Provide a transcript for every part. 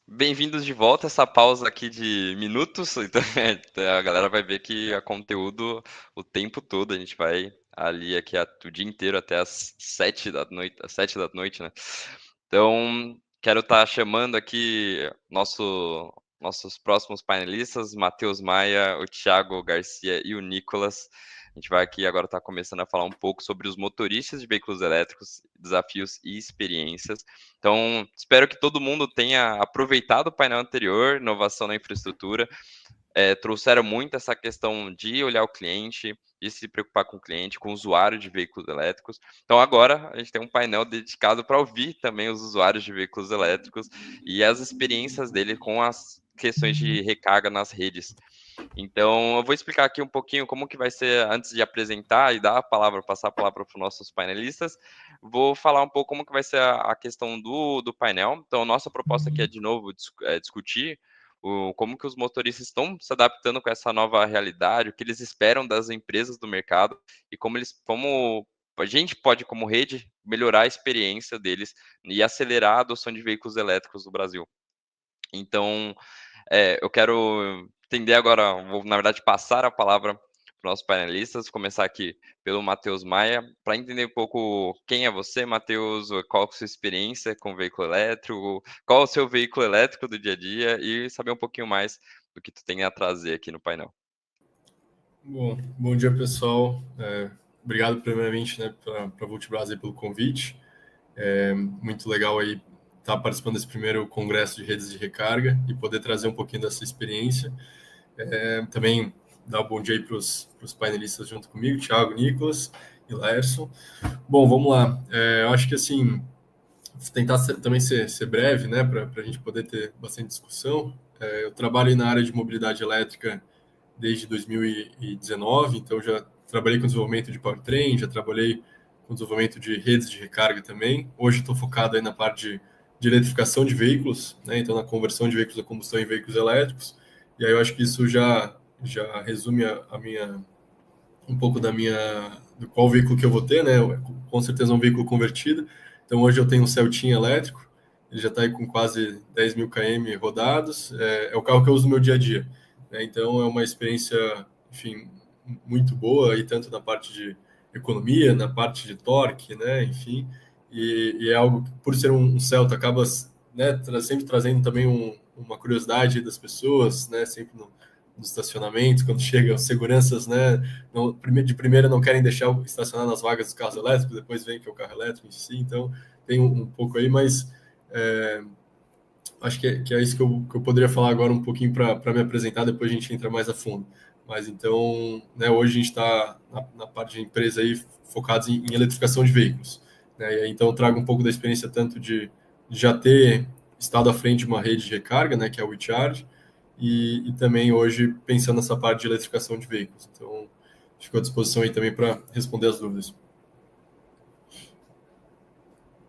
Bem-vindos de volta. Essa pausa aqui de minutos, então a galera vai ver que é conteúdo o tempo todo. A gente vai ali aqui o dia inteiro até às 7 da noite, às 7 da noite, né? Então, quero estar chamando aqui nossos próximos painelistas, Matheus Maia, o Thiago Garcia e o Nicolas. A gente vai aqui agora estar começando a falar um pouco sobre os motoristas de veículos elétricos, desafios e experiências. Então, espero que todo mundo tenha aproveitado o painel anterior, inovação na infraestrutura. Trouxeram muito essa questão de olhar o cliente, de se preocupar com o cliente, com o usuário de veículos elétricos. Então, agora a gente tem um painel dedicado para ouvir também os usuários de veículos elétricos e as experiências dele com as questões de recarga nas redes. Então, eu vou explicar aqui um pouquinho como que vai ser antes de apresentar e dar a palavra, passar a palavra para os nossos painelistas. Vou falar um pouco como que vai ser a questão do painel. Então, nossa proposta aqui é, de novo, discutir como que os motoristas estão se adaptando com essa nova realidade, o que eles esperam das empresas do mercado e como a gente pode, como rede, melhorar a experiência deles e acelerar a adoção de veículos elétricos no Brasil. Então, eu quero entender agora, vou, na verdade, passar a palavra para os nossos panelistas, começar aqui pelo Matheus Maia, para entender um pouco quem é você, Matheus, qual a sua experiência com veículo elétrico, qual o seu veículo elétrico do dia a dia e saber um pouquinho mais do que tu tem a trazer aqui no painel. Bom dia, pessoal. Obrigado, primeiramente, né, para a Vultibras aí pelo convite. Muito legal aí estar participando desse primeiro congresso de redes de recarga e poder trazer um pouquinho dessa experiência. Também dar um bom dia aí para os painelistas junto comigo, Thiago, Nicolas e Laerson. Bom, vamos lá. Eu acho que, assim, tentar também ser breve, né, para a gente poder ter bastante discussão. Eu trabalho na área de mobilidade elétrica desde 2019, então já trabalhei com desenvolvimento de powertrain, já trabalhei com desenvolvimento de redes de recarga também. Hoje estou focado aí na parte de eletrificação de veículos, né? Então na conversão de veículos a combustão em veículos elétricos. E aí eu acho que isso já resume a minha um pouco do qual veículo que eu vou ter, né? Com certeza um veículo convertido. Então hoje eu tenho um Celtinha elétrico, ele já está aí com quase 10 mil km rodados, é o carro que eu uso no meu dia a dia, né? Então é uma experiência, enfim, muito boa, aí tanto na parte de economia, na parte de torque, né? Enfim, e é algo que, por ser um Celta, acaba, né, sempre trazendo também uma curiosidade das pessoas, né? Sempre nos estacionamentos, quando chegam seguranças, né, de primeira não querem deixar estacionar nas vagas dos carros elétricos, depois vem que é o carro elétrico em si, então tem um pouco aí, mas acho que é isso que eu poderia falar agora um pouquinho para me apresentar, depois a gente entra mais a fundo. Mas então, né, hoje a gente está na parte de empresa aí focados em eletrificação de veículos, né, e aí, então eu trago um pouco da experiência tanto de já ter estado à frente de uma rede de recarga, né, que é o WeCharge, e também hoje pensando nessa parte de eletrificação de veículos. Então, fico à disposição aí também para responder as dúvidas.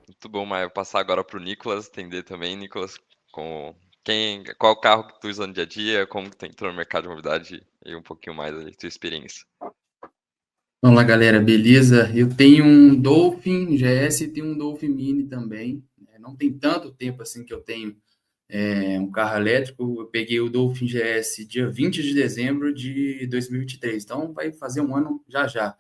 Muito bom, Maia. Vou passar agora para o Nicolas, entender também, Nicolas, qual carro que tu usa no dia a dia, como que tu entrou no mercado de mobilidade e um pouquinho mais da tua experiência. Vamos lá, galera, beleza? Eu tenho um Dolphin GS e tenho um Dolphin Mini também. Não tem tanto tempo assim que eu tenho um carro elétrico. Eu peguei o Dolphin GS dia 20 de dezembro de 2023, então vai fazer um ano já já.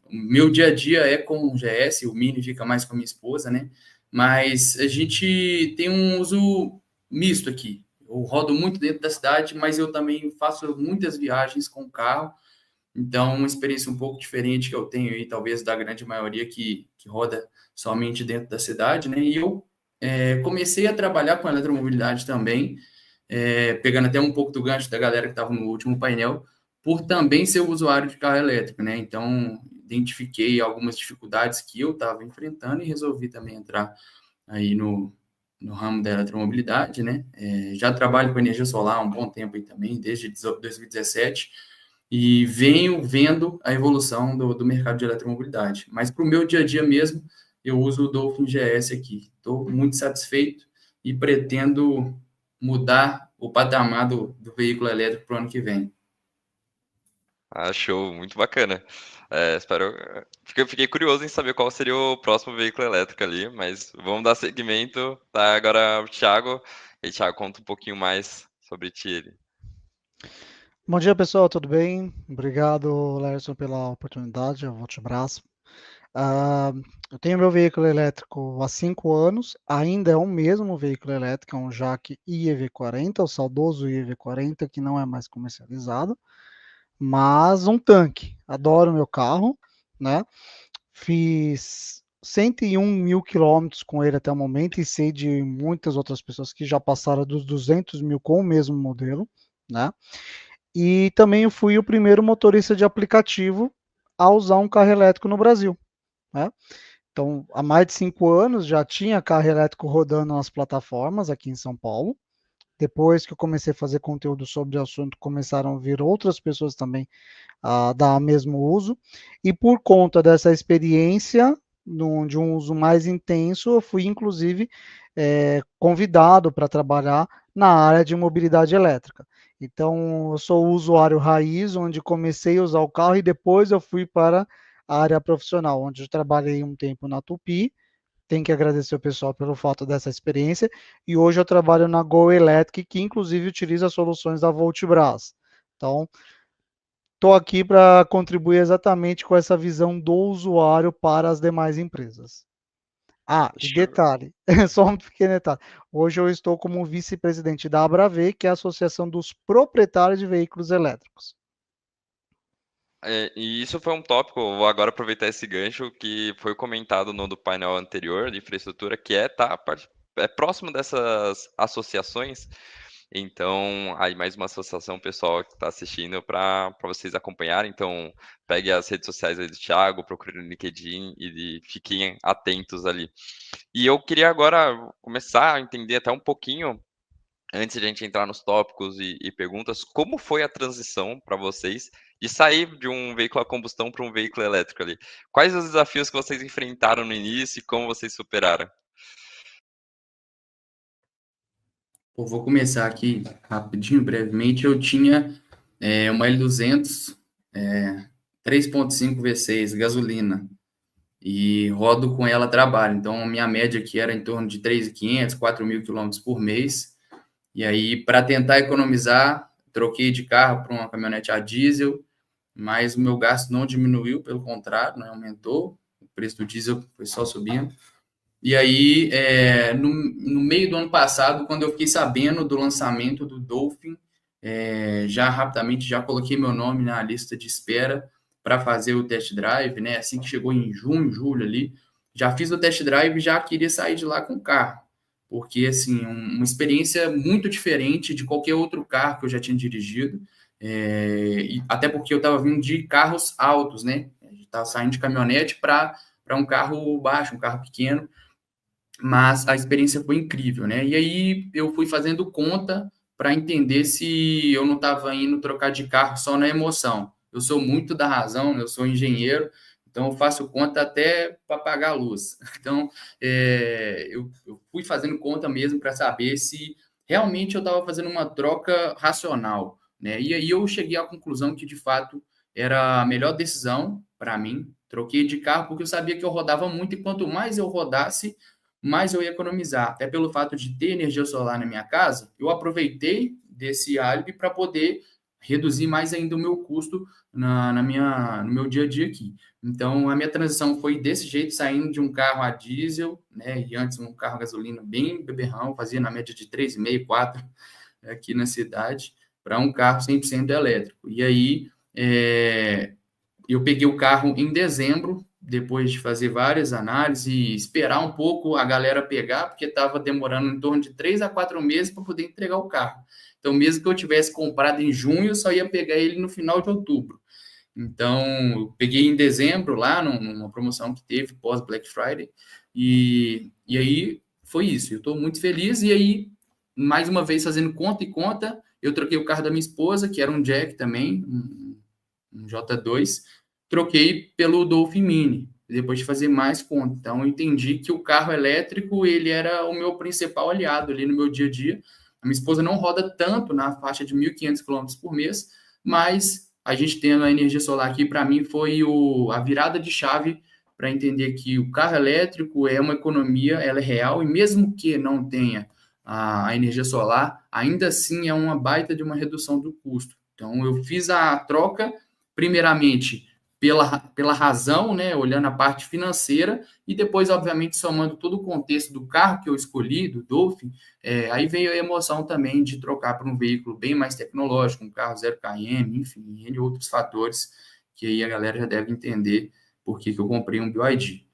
O meu dia a dia é com o GS, o Mini fica mais com a minha esposa, né? Mas a gente tem um uso misto aqui. Eu rodo muito dentro da cidade, mas eu também faço muitas viagens com o carro. Então, uma experiência um pouco diferente que eu tenho aí, talvez da grande maioria que roda somente dentro da cidade, né? E eu comecei a trabalhar com eletromobilidade também, pegando até um pouco do gancho da galera que estava no último painel, por também ser usuário de carro elétrico, né? Então, identifiquei algumas dificuldades que eu estava enfrentando e resolvi também entrar aí no ramo da eletromobilidade, né? Já trabalho com energia solar há um bom tempo aí também, desde 2017, e venho vendo a evolução do mercado de eletromobilidade. Mas para o meu dia a dia mesmo, eu uso o Dolphin GS aqui. Estou muito satisfeito e pretendo mudar o patamar do veículo elétrico para o ano que vem. Ah, show, muito bacana. Espero. Fiquei curioso em saber qual seria o próximo veículo elétrico ali, mas vamos dar seguimento. Tá, agora o Thiago. E Thiago, conta um pouquinho mais sobre ti. Bom dia, pessoal, tudo bem? Obrigado, Lerson, pela oportunidade, eu forte abraço. Ah, eu tenho meu veículo elétrico há 5 anos, ainda é o mesmo veículo elétrico, é um Jaque IEV40, o saudoso IEV40, que não é mais comercializado, mas um tanque. Adoro meu carro, né? Fiz 101 mil quilômetros com ele até o momento e sei de muitas outras pessoas que já passaram dos 200 mil com o mesmo modelo, né? E também eu fui o primeiro motorista de aplicativo a usar um carro elétrico no Brasil, né? Então, há mais de 5 anos já tinha carro elétrico rodando nas plataformas aqui em São Paulo. Depois que eu comecei a fazer conteúdo sobre o assunto, começaram a vir outras pessoas também a dar o mesmo uso. E por conta dessa experiência de um uso mais intenso, eu fui inclusive convidado para trabalhar na área de mobilidade elétrica. Então, eu sou o usuário raiz, onde comecei a usar o carro e depois eu fui para a área profissional, onde eu trabalhei um tempo na Tupi. Tenho que agradecer o pessoal pelo fato dessa experiência. E hoje eu trabalho na Go Electric, que inclusive utiliza soluções da Voltbras. Então, estou aqui para contribuir exatamente com essa visão do usuário para as demais empresas. Ah, e Show. detalhe, só um pequeno detalhe. Hoje eu estou como vice-presidente da Abrav, que é a Associação dos Proprietários de Veículos Elétricos. E isso foi um tópico, vou agora aproveitar esse gancho que foi comentado no do painel anterior de infraestrutura, que é próximo dessas associações. Então, aí mais uma associação, pessoal que está assistindo, para vocês acompanharem. Então, pegue as redes sociais aí do Thiago, procure no LinkedIn e fiquem atentos ali. E eu queria agora começar a entender até um pouquinho, antes de a gente entrar nos tópicos e perguntas, como foi a transição para vocês de sair de um veículo a combustão para um veículo elétrico ali? Quais os desafios que vocês enfrentaram no início e como vocês superaram? Eu vou começar aqui rapidinho, brevemente. Eu tinha uma L200 3.5 V6 gasolina e rodo com ela a trabalho. Então, a minha média aqui era em torno de 3.500, 4.000 quilômetros por mês. E aí, para tentar economizar, troquei de carro para uma caminhonete a diesel, mas o meu gasto não diminuiu, pelo contrário, né, aumentou. O preço do diesel foi só subindo. E aí, no meio do ano passado, quando eu fiquei sabendo do lançamento do Dolphin, já rapidamente já coloquei meu nome na lista de espera para fazer o test drive, né? Assim que chegou em junho, julho ali, já fiz o test drive e já queria sair de lá com o carro, porque assim, uma experiência muito diferente de qualquer outro carro que eu já tinha dirigido, e até porque eu estava vindo de carros altos, né? Estava saindo de caminhonete para um carro baixo, um carro pequeno, mas a experiência foi incrível, né? E aí eu fui fazendo conta para entender se eu não estava indo trocar de carro só na emoção. Eu sou muito da razão, né? Eu sou engenheiro, então eu faço conta até para pagar a luz. Então eu fui fazendo conta mesmo para saber se realmente eu estava fazendo uma troca racional, né? E aí eu cheguei à conclusão que de fato era a melhor decisão para mim. Troquei de carro porque eu sabia que eu rodava muito e quanto mais eu rodasse, mais eu ia economizar. Até pelo fato de ter energia solar na minha casa, eu aproveitei desse álibi para poder reduzir mais ainda o meu custo no meu dia a dia aqui. Então, a minha transição foi desse jeito, saindo de um carro a diesel, né, e antes um carro a gasolina bem beberrão, fazia na média de 3,5, 4 aqui na cidade, para um carro 100% elétrico. E aí, eu peguei o carro em dezembro, depois de fazer várias análises e esperar um pouco a galera pegar, porque estava demorando em torno de 3 a 4 meses para poder entregar o carro. Então, mesmo que eu tivesse comprado em junho, eu só ia pegar ele no final de outubro. Então, eu peguei em dezembro, lá numa promoção que teve pós-Black Friday, e aí foi isso. Eu estou muito feliz, e aí, mais uma vez, fazendo conta e conta, eu troquei o carro da minha esposa, que era um Jack também, um J2, troquei pelo Dolphin Mini, depois de fazer mais conta. Então, eu entendi que o carro elétrico, ele era o meu principal aliado ali no meu dia a dia. A minha esposa não roda tanto, na faixa de 1.500 km por mês, mas a gente tendo a energia solar aqui, para mim, foi a virada de chave para entender que o carro elétrico é uma economia, ela é real, e mesmo que não tenha a energia solar, ainda assim é uma baita de uma redução do custo. Então, eu fiz a troca, primeiramente, pela razão, né, olhando a parte financeira, e depois, obviamente, somando todo o contexto do carro que eu escolhi, do Dolphin, aí veio a emoção também de trocar para um veículo bem mais tecnológico, um carro 0 km, enfim, e outros fatores que aí a galera já deve entender por que eu comprei um BYD.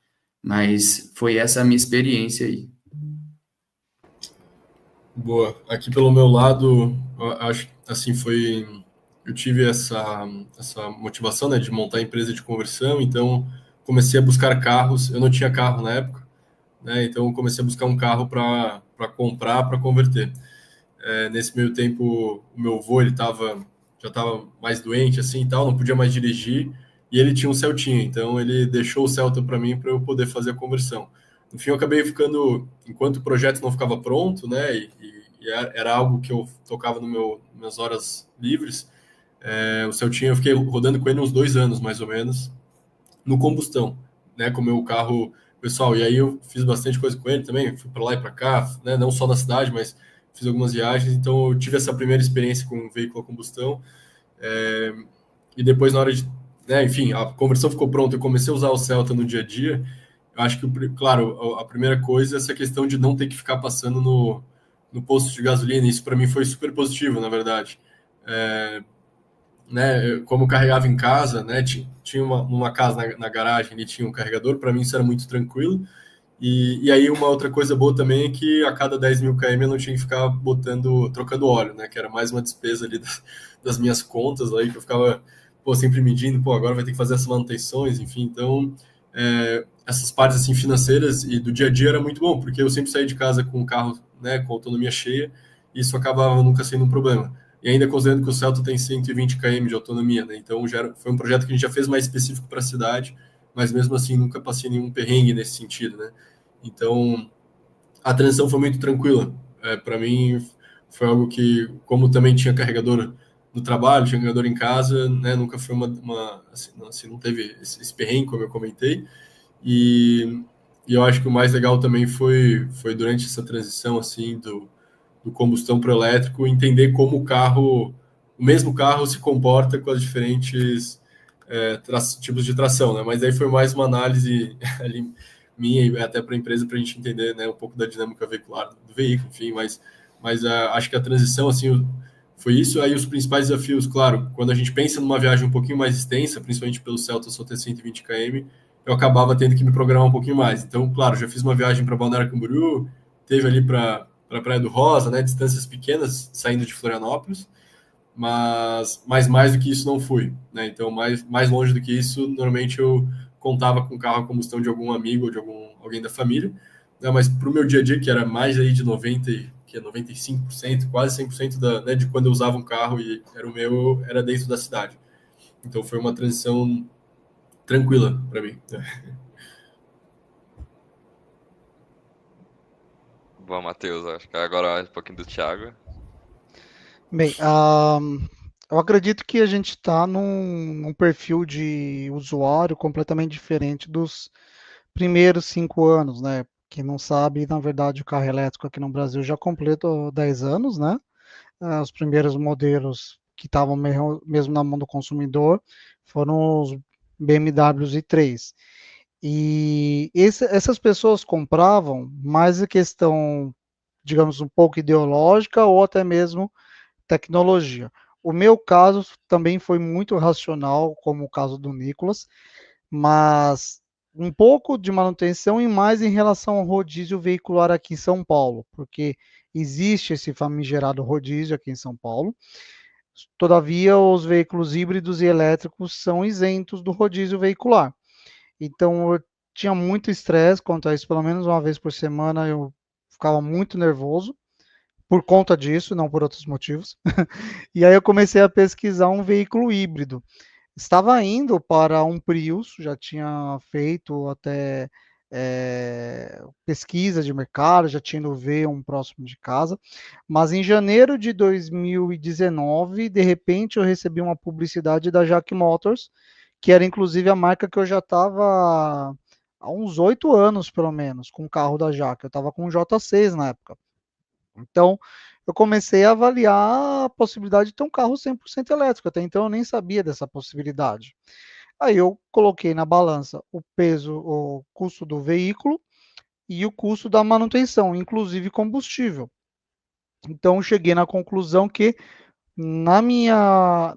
Mas foi essa a minha experiência aí. Boa. Aqui pelo meu lado, acho assim eu tive essa motivação, né, de montar a empresa de conversão, então comecei a buscar carros. Eu não tinha carro na época, né? Então comecei a buscar um carro para comprar, para converter. Nesse meio tempo, o meu avô, já estava mais doente assim e tal, não podia mais dirigir, e ele tinha um Celtinha, então ele deixou o Celta para mim para eu poder fazer a conversão. No fim, eu acabei ficando, enquanto o projeto não ficava pronto, né, e era algo que eu tocava nas horas livres, o Celtinha eu fiquei rodando com ele uns 2 anos, mais ou menos, no combustão, né, com o meu carro pessoal. E aí eu fiz bastante coisa com ele também, fui para lá e para cá, né, não só na cidade, mas fiz algumas viagens. Então eu tive essa primeira experiência com um veículo a combustão. E depois, na hora de. Né, enfim, a conversão ficou pronta, eu comecei a usar o Celta no dia a dia. Eu acho que, claro, a primeira coisa é essa questão de não ter que ficar passando no posto de gasolina. Isso para mim foi super positivo, na verdade. Né, como eu carregava em casa, né, tinha uma casa na garagem e tinha um carregador, para mim isso era muito tranquilo. E aí uma outra coisa boa também é que a cada 10.000 km eu não tinha que ficar trocando óleo, né, que era mais uma despesa ali das minhas contas aí, que eu ficava, sempre medindo, agora vai ter que fazer essas manutenções, enfim. Então, essas partes assim financeiras e do dia a dia era muito bom, porque eu sempre saí de casa com o carro, né, com autonomia cheia, e isso acabava nunca sendo um problema. E ainda considerando que o Celta tem 120 km de autonomia, né? Então foi um projeto que a gente já fez mais específico para a cidade, mas mesmo assim nunca passei nenhum perrengue nesse sentido, né? Então a transição foi muito tranquila. Para mim foi algo que, como também tinha carregador no trabalho, tinha carregador em casa, né? Nunca foi assim, não teve esse perrengue, como eu comentei. E eu acho que o mais legal também foi durante essa transição assim do combustão para o elétrico, entender como o mesmo carro se comporta com as diferentes tipos de tração, né? Mas aí foi mais uma análise ali minha e até para a empresa para a gente entender, né, um pouco da dinâmica veicular do veículo, enfim, mas acho que a transição assim foi isso. Aí os principais desafios, claro, quando a gente pensa numa viagem um pouquinho mais extensa, principalmente pelo Celta só ter 120 km, eu acabava tendo que me programar um pouquinho mais. Então, claro, já fiz uma viagem para Balneário Camboriú, teve ali para Praia do Rosa, né, distâncias pequenas, saindo de Florianópolis, mas mais do que isso não fui, né? Então, mais longe do que isso, normalmente eu contava com o carro a combustão de algum amigo ou de alguém da família, né? Mas para o meu dia a dia, que era mais aí de 95%, quase 100% né, de quando eu usava um carro e era o meu, era dentro da cidade. Então, foi uma transição tranquila para mim. Bom, Matheus, acho que agora um pouquinho do Thiago. Bem, eu acredito que a gente está num perfil de usuário completamente diferente dos primeiros 5 anos, né? Quem não sabe, na verdade, o carro elétrico aqui no Brasil já completou 10 anos, né? Os primeiros modelos que estavam mesmo na mão do consumidor foram os BMWs i3. E essas pessoas compravam mais a questão, digamos, um pouco ideológica ou até mesmo tecnologia. O meu caso também foi muito racional, como o caso do Nicolas, mas um pouco de manutenção e mais em relação ao rodízio veicular aqui em São Paulo, porque existe esse famigerado rodízio aqui em São Paulo. Todavia, os veículos híbridos e elétricos são isentos do rodízio veicular. Então, eu tinha muito estresse quanto a isso, pelo menos uma vez por semana eu ficava muito nervoso por conta disso, não por outros motivos. E aí eu comecei a pesquisar um veículo híbrido. Estava indo para um Prius, já tinha feito até pesquisa de mercado, já tinha ido ver um próximo de casa, mas em janeiro de 2019, de repente, eu recebi uma publicidade da Jack Motors, que era inclusive a marca que eu já estava há uns 8 anos, pelo menos, com o carro da Jack. Eu estava com um J6 na época. Então, eu comecei a avaliar a possibilidade de ter um carro 100% elétrico. Até então, eu nem sabia dessa possibilidade. Aí eu coloquei na balança o peso, o custo do veículo e o custo da manutenção, inclusive combustível. Então, cheguei na conclusão que na minha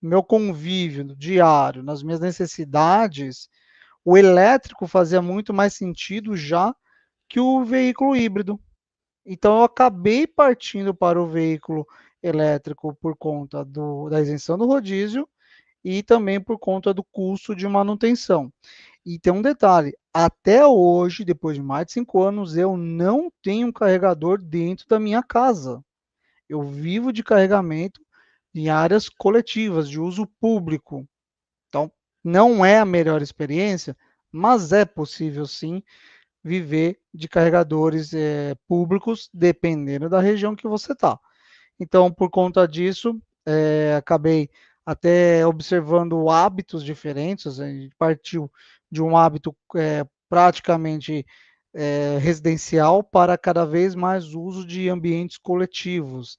meu convívio diário, nas minhas necessidades, o elétrico fazia muito mais sentido já que o veículo híbrido. Então, eu acabei partindo para o veículo elétrico por conta da isenção do rodízio e também por conta do custo de manutenção. E tem um detalhe: até hoje, depois de mais de 5 anos, eu não tenho um carregador dentro da minha casa. Eu vivo de carregamento em áreas coletivas, de uso público. Então, não é a melhor experiência, mas é possível sim viver de carregadores públicos, dependendo da região que você está. Então, por conta disso, acabei até observando hábitos diferentes. A gente partiu de um hábito praticamente residencial para cada vez mais uso de ambientes coletivos.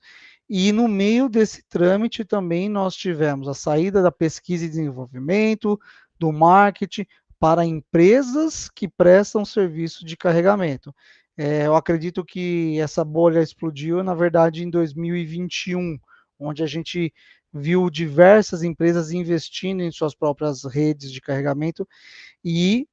E no meio desse trâmite também nós tivemos a saída da pesquisa e desenvolvimento, do marketing, para empresas que prestam serviço de carregamento. Eu acredito que essa bolha explodiu, na verdade, em 2021, onde a gente viu diversas empresas investindo em suas próprias redes de carregamento e,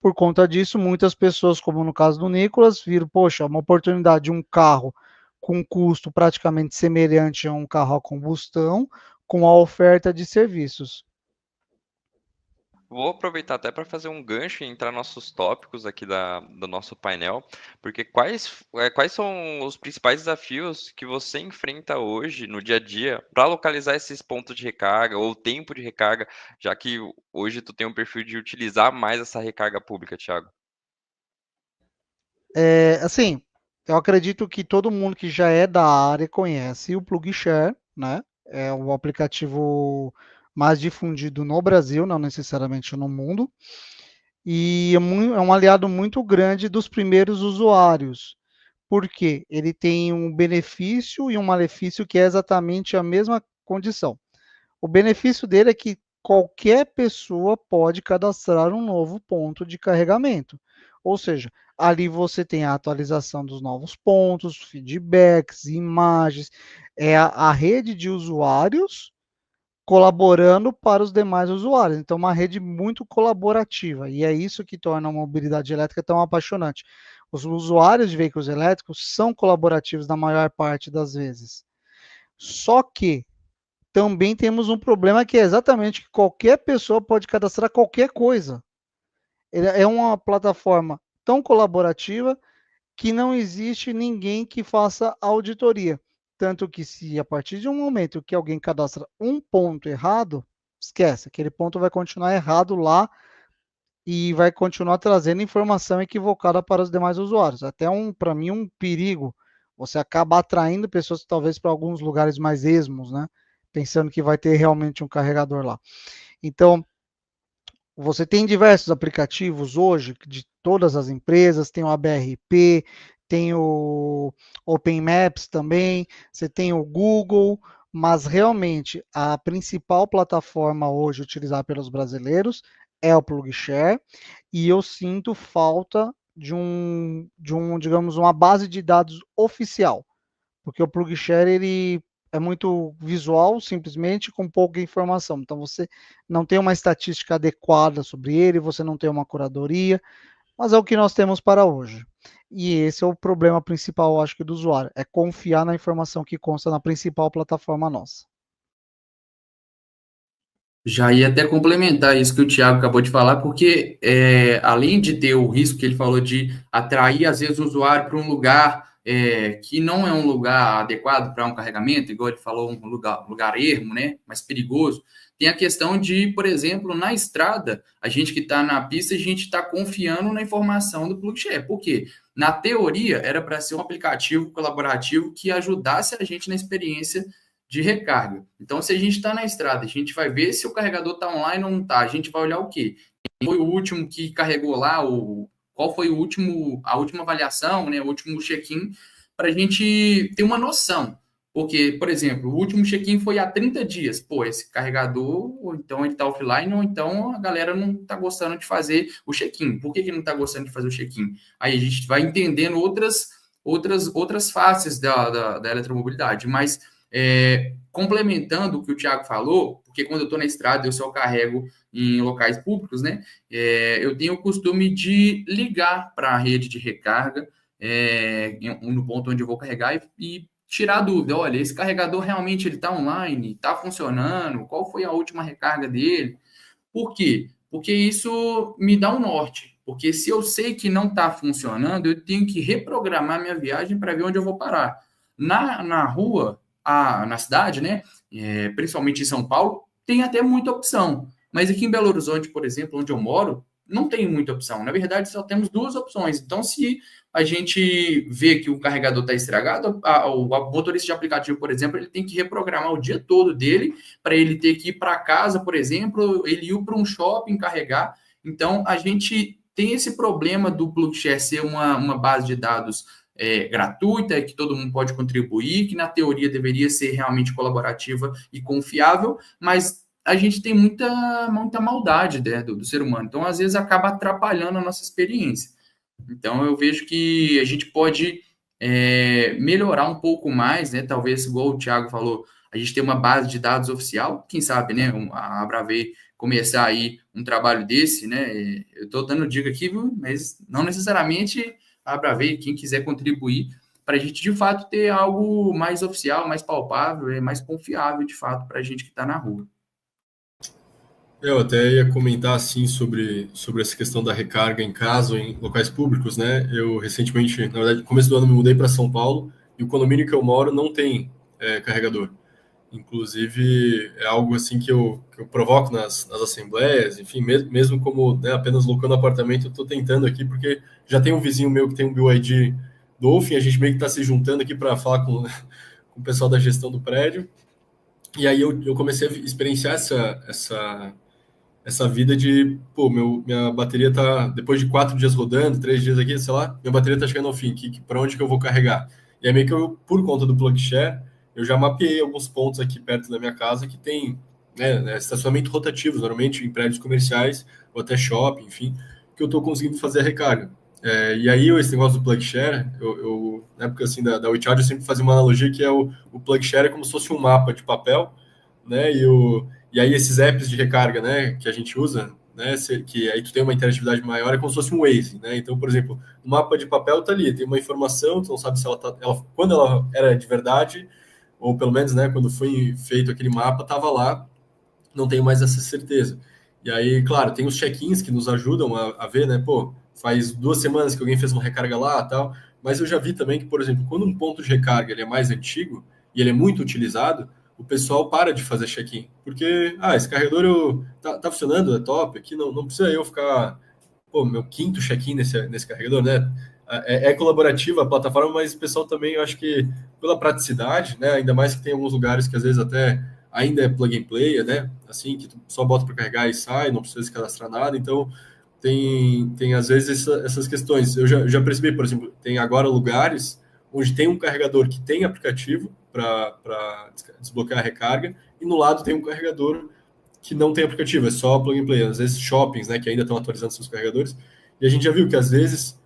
por conta disso, muitas pessoas, como no caso do Nicolas, viram, poxa, uma oportunidade de um carro com custo praticamente semelhante a um carro a combustão, com a oferta de serviços. Vou aproveitar até para fazer um gancho e entrar nos nossos tópicos aqui do nosso painel, porque quais são os principais desafios que você enfrenta hoje, no dia a dia, para localizar esses pontos de recarga ou tempo de recarga, já que hoje tu tem um perfil de utilizar mais essa recarga pública, Thiago? Assim, eu acredito que todo mundo que já é da área conhece o PlugShare, né? É o aplicativo mais difundido no Brasil, não necessariamente no mundo, e é um aliado muito grande dos primeiros usuários, porque ele tem um benefício e um malefício que é exatamente a mesma condição. O benefício dele é que qualquer pessoa pode cadastrar um novo ponto de carregamento. Ou seja, ali você tem a atualização dos novos pontos, feedbacks, imagens, é a rede de usuários colaborando para os demais usuários. Então, uma rede muito colaborativa. E é isso que torna a mobilidade elétrica tão apaixonante. Os usuários de veículos elétricos são colaborativos na maior parte das vezes. Só que também temos um problema que é exatamente que qualquer pessoa pode cadastrar qualquer coisa. É uma plataforma tão colaborativa que não existe ninguém que faça auditoria. Tanto que se a partir de um momento que alguém cadastra um ponto errado, esquece, aquele ponto vai continuar errado lá e vai continuar trazendo informação equivocada para os demais usuários. Até para mim, um perigo. Você acaba atraindo pessoas talvez para alguns lugares mais esmos, né? Pensando que vai ter realmente um carregador lá. Então, você tem diversos aplicativos hoje de todas as empresas, tem o ABRP, tem o Open Maps também, você tem o Google, mas realmente a principal plataforma hoje utilizada pelos brasileiros é o PlugShare, e eu sinto falta digamos, uma base de dados oficial, porque o PlugShare ele é muito visual, simplesmente com pouca informação. Então você não tem uma estatística adequada sobre ele, você não tem uma curadoria, mas é o que nós temos para hoje. E esse é o problema principal, acho que, do usuário, é confiar na informação que consta na principal plataforma nossa. Já ia até complementar isso que o Thiago acabou de falar, porque além de ter o risco que ele falou de atrair, às vezes, o usuário para um lugar que não é um lugar adequado para um carregamento, igual ele falou, um lugar ermo, né, mais perigoso, Tem a questão de, por exemplo, na estrada, a gente que está na pista, a gente está confiando na informação do PlugShare. Por quê? Na teoria, era para ser um aplicativo colaborativo que ajudasse a gente na experiência de recarga. Então, se a gente está na estrada, a gente vai ver se o carregador está online ou não está. A gente vai olhar o quê? Quem foi o último que carregou lá, qual foi a última avaliação, né, o último check-in, para a gente ter uma noção. Porque, por exemplo, o último check-in foi há 30 dias. Pô, esse carregador, ou então ele está offline, ou então a galera não está gostando de fazer o check-in. Por que não está gostando de fazer o check-in? Aí a gente vai entendendo outras faces da eletromobilidade. Mas, complementando o que o Thiago falou, porque quando eu estou na estrada, eu só carrego em locais públicos, né? Eu tenho o costume de ligar para a rede de recarga, no ponto onde eu vou carregar e tirar a dúvida. Olha, esse carregador realmente ele está online, está funcionando? Qual foi a última recarga dele? Por quê? Porque isso me dá um norte. Porque se eu sei que não está funcionando, eu tenho que reprogramar minha viagem para ver onde eu vou parar. Na rua, na cidade, né? Principalmente em São Paulo, tem até muita opção. Mas aqui em Belo Horizonte, por exemplo, onde eu moro, não tem muita opção. Na verdade, só temos 2 opções. Então, se a gente vê que o carregador está estragado, o motorista de aplicativo, por exemplo, ele tem que reprogramar o dia todo dele para ele ter que ir para casa, por exemplo, ele ir para um shopping carregar. Então, a gente tem esse problema do PlugShare ser uma base de dados gratuita, que todo mundo pode contribuir, que na teoria deveria ser realmente colaborativa e confiável, mas a gente tem muita maldade, né, do ser humano. Então, às vezes, acaba atrapalhando a nossa experiência. Então, eu vejo que a gente pode melhorar um pouco mais, né? Talvez, igual o Thiago falou, a gente tem uma base de dados oficial, quem sabe, né? A Abravay começar aí um trabalho desse, né? Eu estou dando dica aqui, viu? Mas não necessariamente a Abravay, quem quiser contribuir, para a gente, de fato, ter algo mais oficial, mais palpável, mais confiável, de fato, para a gente que está na rua. Eu até ia comentar assim sobre essa questão da recarga em casa ou em locais públicos, né? Eu recentemente, na verdade, no começo do ano me mudei para São Paulo e o condomínio que eu moro não tem carregador. Inclusive é algo assim que eu provoco nas assembleias, enfim, mesmo como, né, apenas locando apartamento, eu estou tentando aqui porque já tem um vizinho meu que tem um BYD Dolphin, a gente meio que está se juntando aqui para falar com o pessoal da gestão do prédio. E aí eu comecei a experienciar essa vida de, pô, minha bateria tá, depois de 4 dias rodando, 3 dias aqui, sei lá, minha bateria tá chegando ao fim, para onde que eu vou carregar? E aí meio que eu, por conta do PlugShare, eu já mapeei alguns pontos aqui perto da minha casa que tem, né, estacionamento rotativo, normalmente em prédios comerciais, ou até shopping, enfim, que eu tô conseguindo fazer a recarga. E aí esse negócio do PlugShare, eu na época assim da WeCharge, eu sempre fazia uma analogia que o PlugShare é como se fosse um mapa de papel, né, e aí esses apps de recarga, né, que a gente usa, né, que aí tu tem uma interatividade maior, é como se fosse um Waze, né? Então, por exemplo, o mapa de papel tá ali, tem uma informação, tu não sabe se quando ela era de verdade, ou pelo menos, né, quando foi feito aquele mapa, tava lá, não tenho mais essa certeza. E aí, claro, tem os check-ins que nos ajudam a ver, né, pô, faz 2 semanas que alguém fez uma recarga lá e tal, mas eu já vi também que, por exemplo, quando um ponto de recarga ele é mais antigo e ele é muito utilizado, o pessoal para de fazer check-in, porque, esse carregador tá funcionando, é top, aqui não precisa eu ficar, pô, meu 5º check-in nesse carregador, né? É colaborativa a plataforma, mas o pessoal também, eu acho que pela praticidade, né, ainda mais que tem alguns lugares que às vezes até ainda é plug and play, né, assim, que tu só bota para carregar e sai, não precisa se cadastrar nada, então tem às vezes essas questões. Eu já percebi, por exemplo, tem agora lugares onde tem um carregador que tem aplicativo para desbloquear a recarga, e no lado tem um carregador que não tem aplicativo, é só plug and play. Às vezes shoppings, né, que ainda estão atualizando seus carregadores, e a gente já viu que às vezes,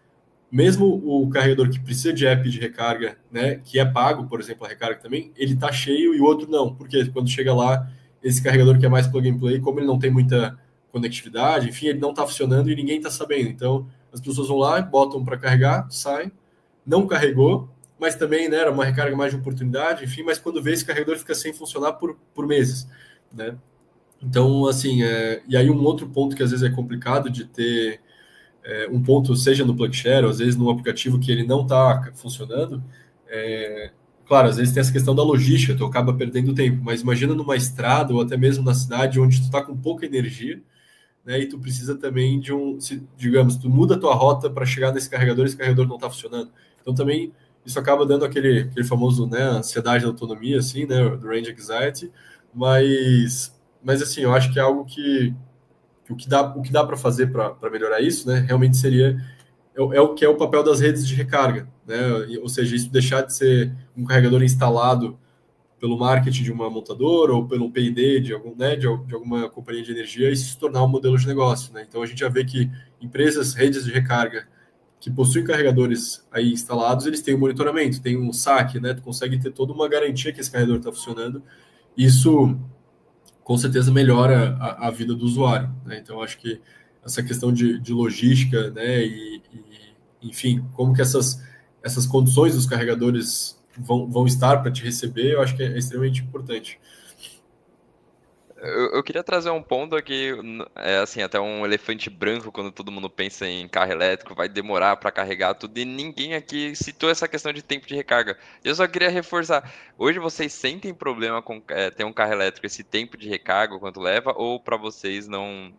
mesmo o carregador que precisa de app de recarga, né, que é pago, por exemplo, a recarga também, ele está cheio e o outro não, porque quando chega lá, esse carregador que é mais plug and play, como ele não tem muita conectividade, enfim, ele não está funcionando e ninguém está sabendo. Então, as pessoas vão lá, botam para carregar, saem, não carregou, mas também, né, era uma recarga mais de oportunidade, enfim, mas quando vê, esse carregador fica sem funcionar por meses, né? Então, assim, e aí um outro ponto que às vezes é complicado de ter um ponto, seja no PlugShare, ou às vezes num aplicativo que ele não está funcionando, claro, às vezes tem essa questão da logística, tu acaba perdendo tempo, mas imagina numa estrada ou até mesmo na cidade onde tu está com pouca energia, né, e tu precisa também de digamos, tu muda a tua rota para chegar nesse carregador e esse carregador não está funcionando. Então também isso acaba dando aquele famoso, né, ansiedade da autonomia, assim, né, do range anxiety, mas assim, eu acho que é algo que o que dá para fazer para melhorar isso, né, realmente seria é o que é o papel das redes de recarga, né, ou seja, isso deixar de ser um carregador instalado pelo marketing de uma montadora ou pelo P&D de algum, né, de alguma companhia de energia e se tornar um modelo de negócio, né? Então a gente já vê que empresas, redes de recarga que possuem carregadores aí instalados, eles têm um monitoramento, tem um saque, né? Tu consegue ter toda uma garantia que esse carregador está funcionando. Isso com certeza melhora a vida do usuário, né? Então acho que essa questão de logística, né, enfim, como que essas condições dos carregadores vão estar para te receber, eu acho que é extremamente importante. Eu queria trazer um ponto aqui, é assim, até um elefante branco quando todo mundo pensa em carro elétrico, vai demorar para carregar tudo, e ninguém aqui citou essa questão de tempo de recarga. Eu só queria reforçar, hoje vocês sentem problema com ter um carro elétrico, esse tempo de recarga, quanto leva, ou para vocês não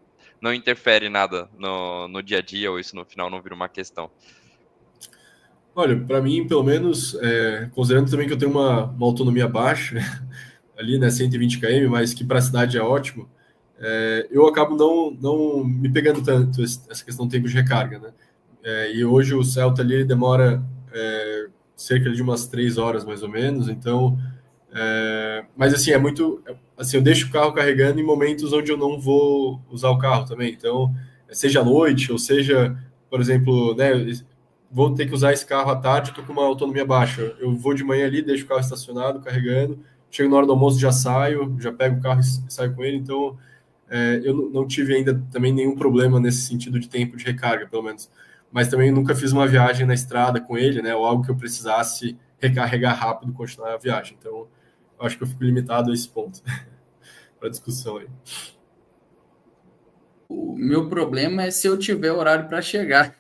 interfere nada no dia a dia, ou isso no final não vira uma questão? Olha, para mim, pelo menos, considerando também que eu tenho uma autonomia baixa, ali, né, 120 km, mas que para a cidade é ótimo, eu acabo não me pegando tanto essa questão do tempo de recarga, né? E hoje o Celta ali ele demora cerca de umas 3 horas, mais ou menos, então... mas assim, é muito... Assim, eu deixo o carro carregando em momentos onde eu não vou usar o carro também, então, seja à noite, ou seja, por exemplo, né, vou ter que usar esse carro à tarde, estou com uma autonomia baixa. Eu vou de manhã ali, deixo o carro estacionado, carregando, chego na hora do almoço, já saio, já pego o carro e saio com ele. Então, eu não tive ainda também nenhum problema nesse sentido de tempo de recarga, pelo menos. Mas também nunca fiz uma viagem na estrada com ele, né? Ou algo que eu precisasse recarregar rápido e continuar a viagem. Então, eu acho que eu fico limitado a esse ponto para discussão aí. O meu problema é se eu tiver horário para chegar.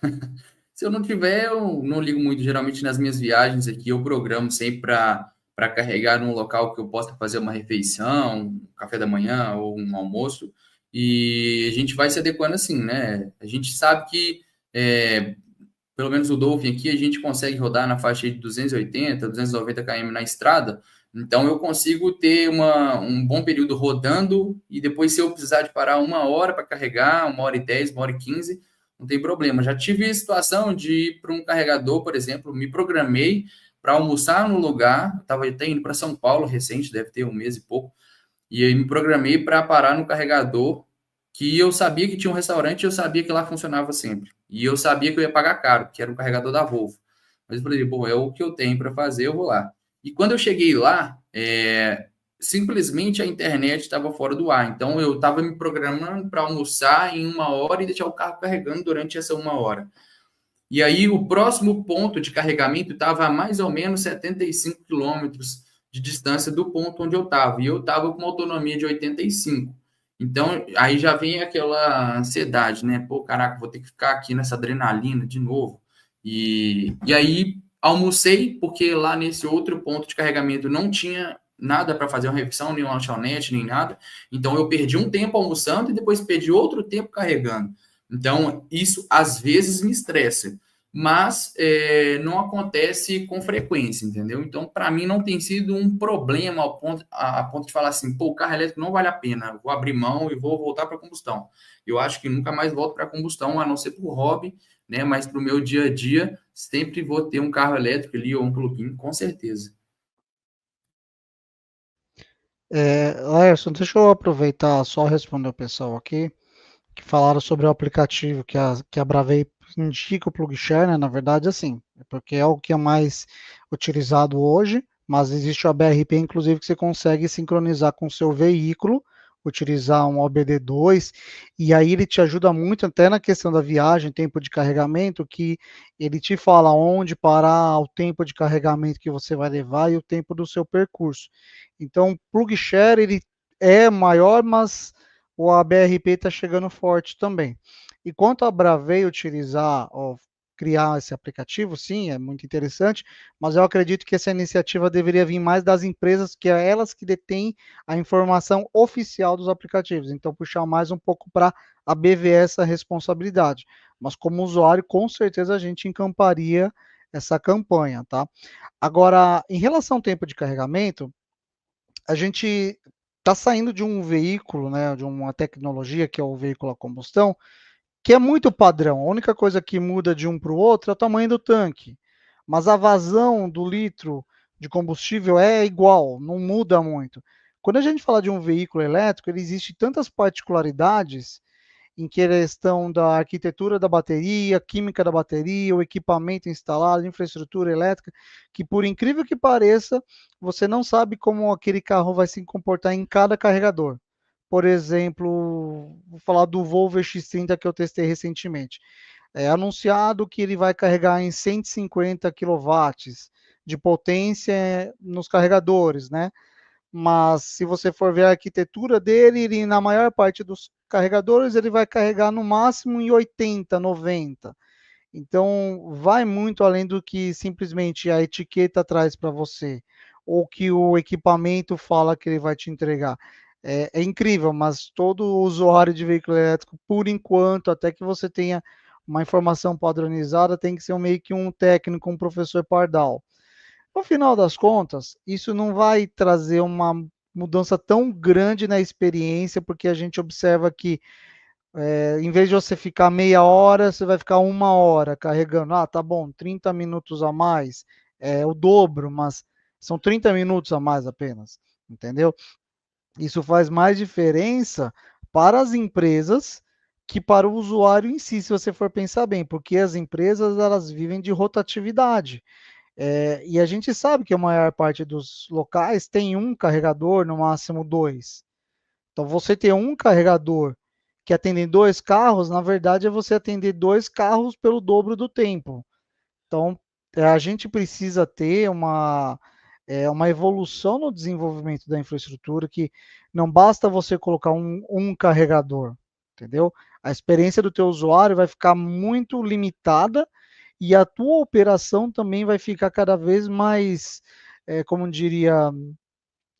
Se eu não tiver, eu não ligo muito. Geralmente nas minhas viagens aqui, eu programo sempre para carregar num local que eu possa fazer uma refeição, um café da manhã ou um almoço. E a gente vai se adequando assim, né? A gente sabe que, pelo menos o Dolphin aqui, a gente consegue rodar na faixa de 280, 290 km na estrada. Então, eu consigo ter um bom período rodando e depois, se eu precisar de parar 1 hora para carregar, 1h10, 1h15, não tem problema. Já tive a situação de ir para um carregador, por exemplo, me programei para almoçar no lugar, estava até indo para São Paulo recente, deve ter 1 mês e pouco, e aí me programei para parar no carregador que eu sabia que tinha um restaurante e eu sabia que lá funcionava sempre. E eu sabia que eu ia pagar caro, que era um carregador da Volvo. Mas eu falei, bom, é o que eu tenho para fazer, eu vou lá. E quando eu cheguei lá, simplesmente a internet estava fora do ar. Então eu estava me programando para almoçar em 1 hora e deixar o carro carregando durante essa 1 hora. E aí o próximo ponto de carregamento estava a mais ou menos 75 quilômetros de distância do ponto onde eu estava. E eu estava com uma autonomia de 85. Então, aí já vem aquela ansiedade, né? Pô, caraca, vou ter que ficar aqui nessa adrenalina de novo. E aí almocei, porque lá nesse outro ponto de carregamento não tinha nada para fazer uma refeição, nem uma lanchonete, nem nada. Então, eu perdi um tempo almoçando e depois perdi outro tempo carregando. Então, isso às vezes me estressa, mas não acontece com frequência, entendeu? Então, para mim, não tem sido um problema a ponto de falar assim, pô, o carro elétrico não vale a pena, vou abrir mão e vou voltar para a combustão. Eu acho que nunca mais volto para a combustão, a não ser para o hobby, né? Mas para o meu dia a dia, sempre vou ter um carro elétrico ali ou um plug-in, com certeza. Laércio, deixa eu aproveitar só responder o pessoal aqui, que falaram sobre o aplicativo que a Bravei indica o PlugShare, né? Na verdade, assim, porque é o que é mais utilizado hoje, mas existe o ABRP, inclusive, que você consegue sincronizar com o seu veículo, utilizar um OBD2, e aí ele te ajuda muito até na questão da viagem, tempo de carregamento, que ele te fala onde parar, o tempo de carregamento que você vai levar e o tempo do seu percurso. Então, o PlugShare, ele é maior, mas o ABRP está chegando forte também. E quanto a Bravei utilizar criar esse aplicativo, sim, é muito interessante, mas eu acredito que essa iniciativa deveria vir mais das empresas, que é elas que detêm a informação oficial dos aplicativos. Então, puxar mais um pouco para a BVS essa responsabilidade. Mas como usuário, com certeza a gente encamparia essa campanha, tá? Agora, em relação ao tempo de carregamento, a gente está saindo de um veículo, né, de uma tecnologia que é o veículo a combustão, que é muito padrão. A única coisa que muda de um para o outro é o tamanho do tanque. Mas a vazão do litro de combustível é igual, não muda muito. Quando a gente fala de um veículo elétrico, ele existe tantas particularidades em questão da arquitetura da bateria, química da bateria, o equipamento instalado, infraestrutura elétrica, que por incrível que pareça, você não sabe como aquele carro vai se comportar em cada carregador. Por exemplo, vou falar do Volvo X30 que eu testei recentemente. É anunciado que ele vai carregar em 150 quilowatts de potência nos carregadores, né? Mas se você for ver a arquitetura dele, ele, na maior parte dos carregadores, ele vai carregar no máximo em 80, 90. Então, vai muito além do que simplesmente a etiqueta traz para você, ou que o equipamento fala que ele vai te entregar. É incrível, mas todo usuário de veículo elétrico, por enquanto, até que você tenha uma informação padronizada, tem que ser meio que um técnico, um professor pardal. No final das contas, isso não vai trazer uma mudança tão grande na experiência, porque a gente observa que em vez de você ficar meia hora, você vai ficar uma hora carregando. Ah, tá bom, 30 minutos a mais, é o dobro, mas são 30 minutos a mais apenas, entendeu? Isso faz mais diferença para as empresas que para o usuário em si, se você for pensar bem, porque as empresas elas vivem de rotatividade. E a gente sabe que a maior parte dos locais tem um carregador, no máximo dois. Então, você ter um carregador que atende dois carros, na verdade, é você atender dois carros pelo dobro do tempo. Então, a gente precisa ter uma evolução no desenvolvimento da infraestrutura que não basta você colocar um carregador, entendeu? A experiência do teu usuário vai ficar muito limitada e a tua operação também vai ficar cada vez mais, como diria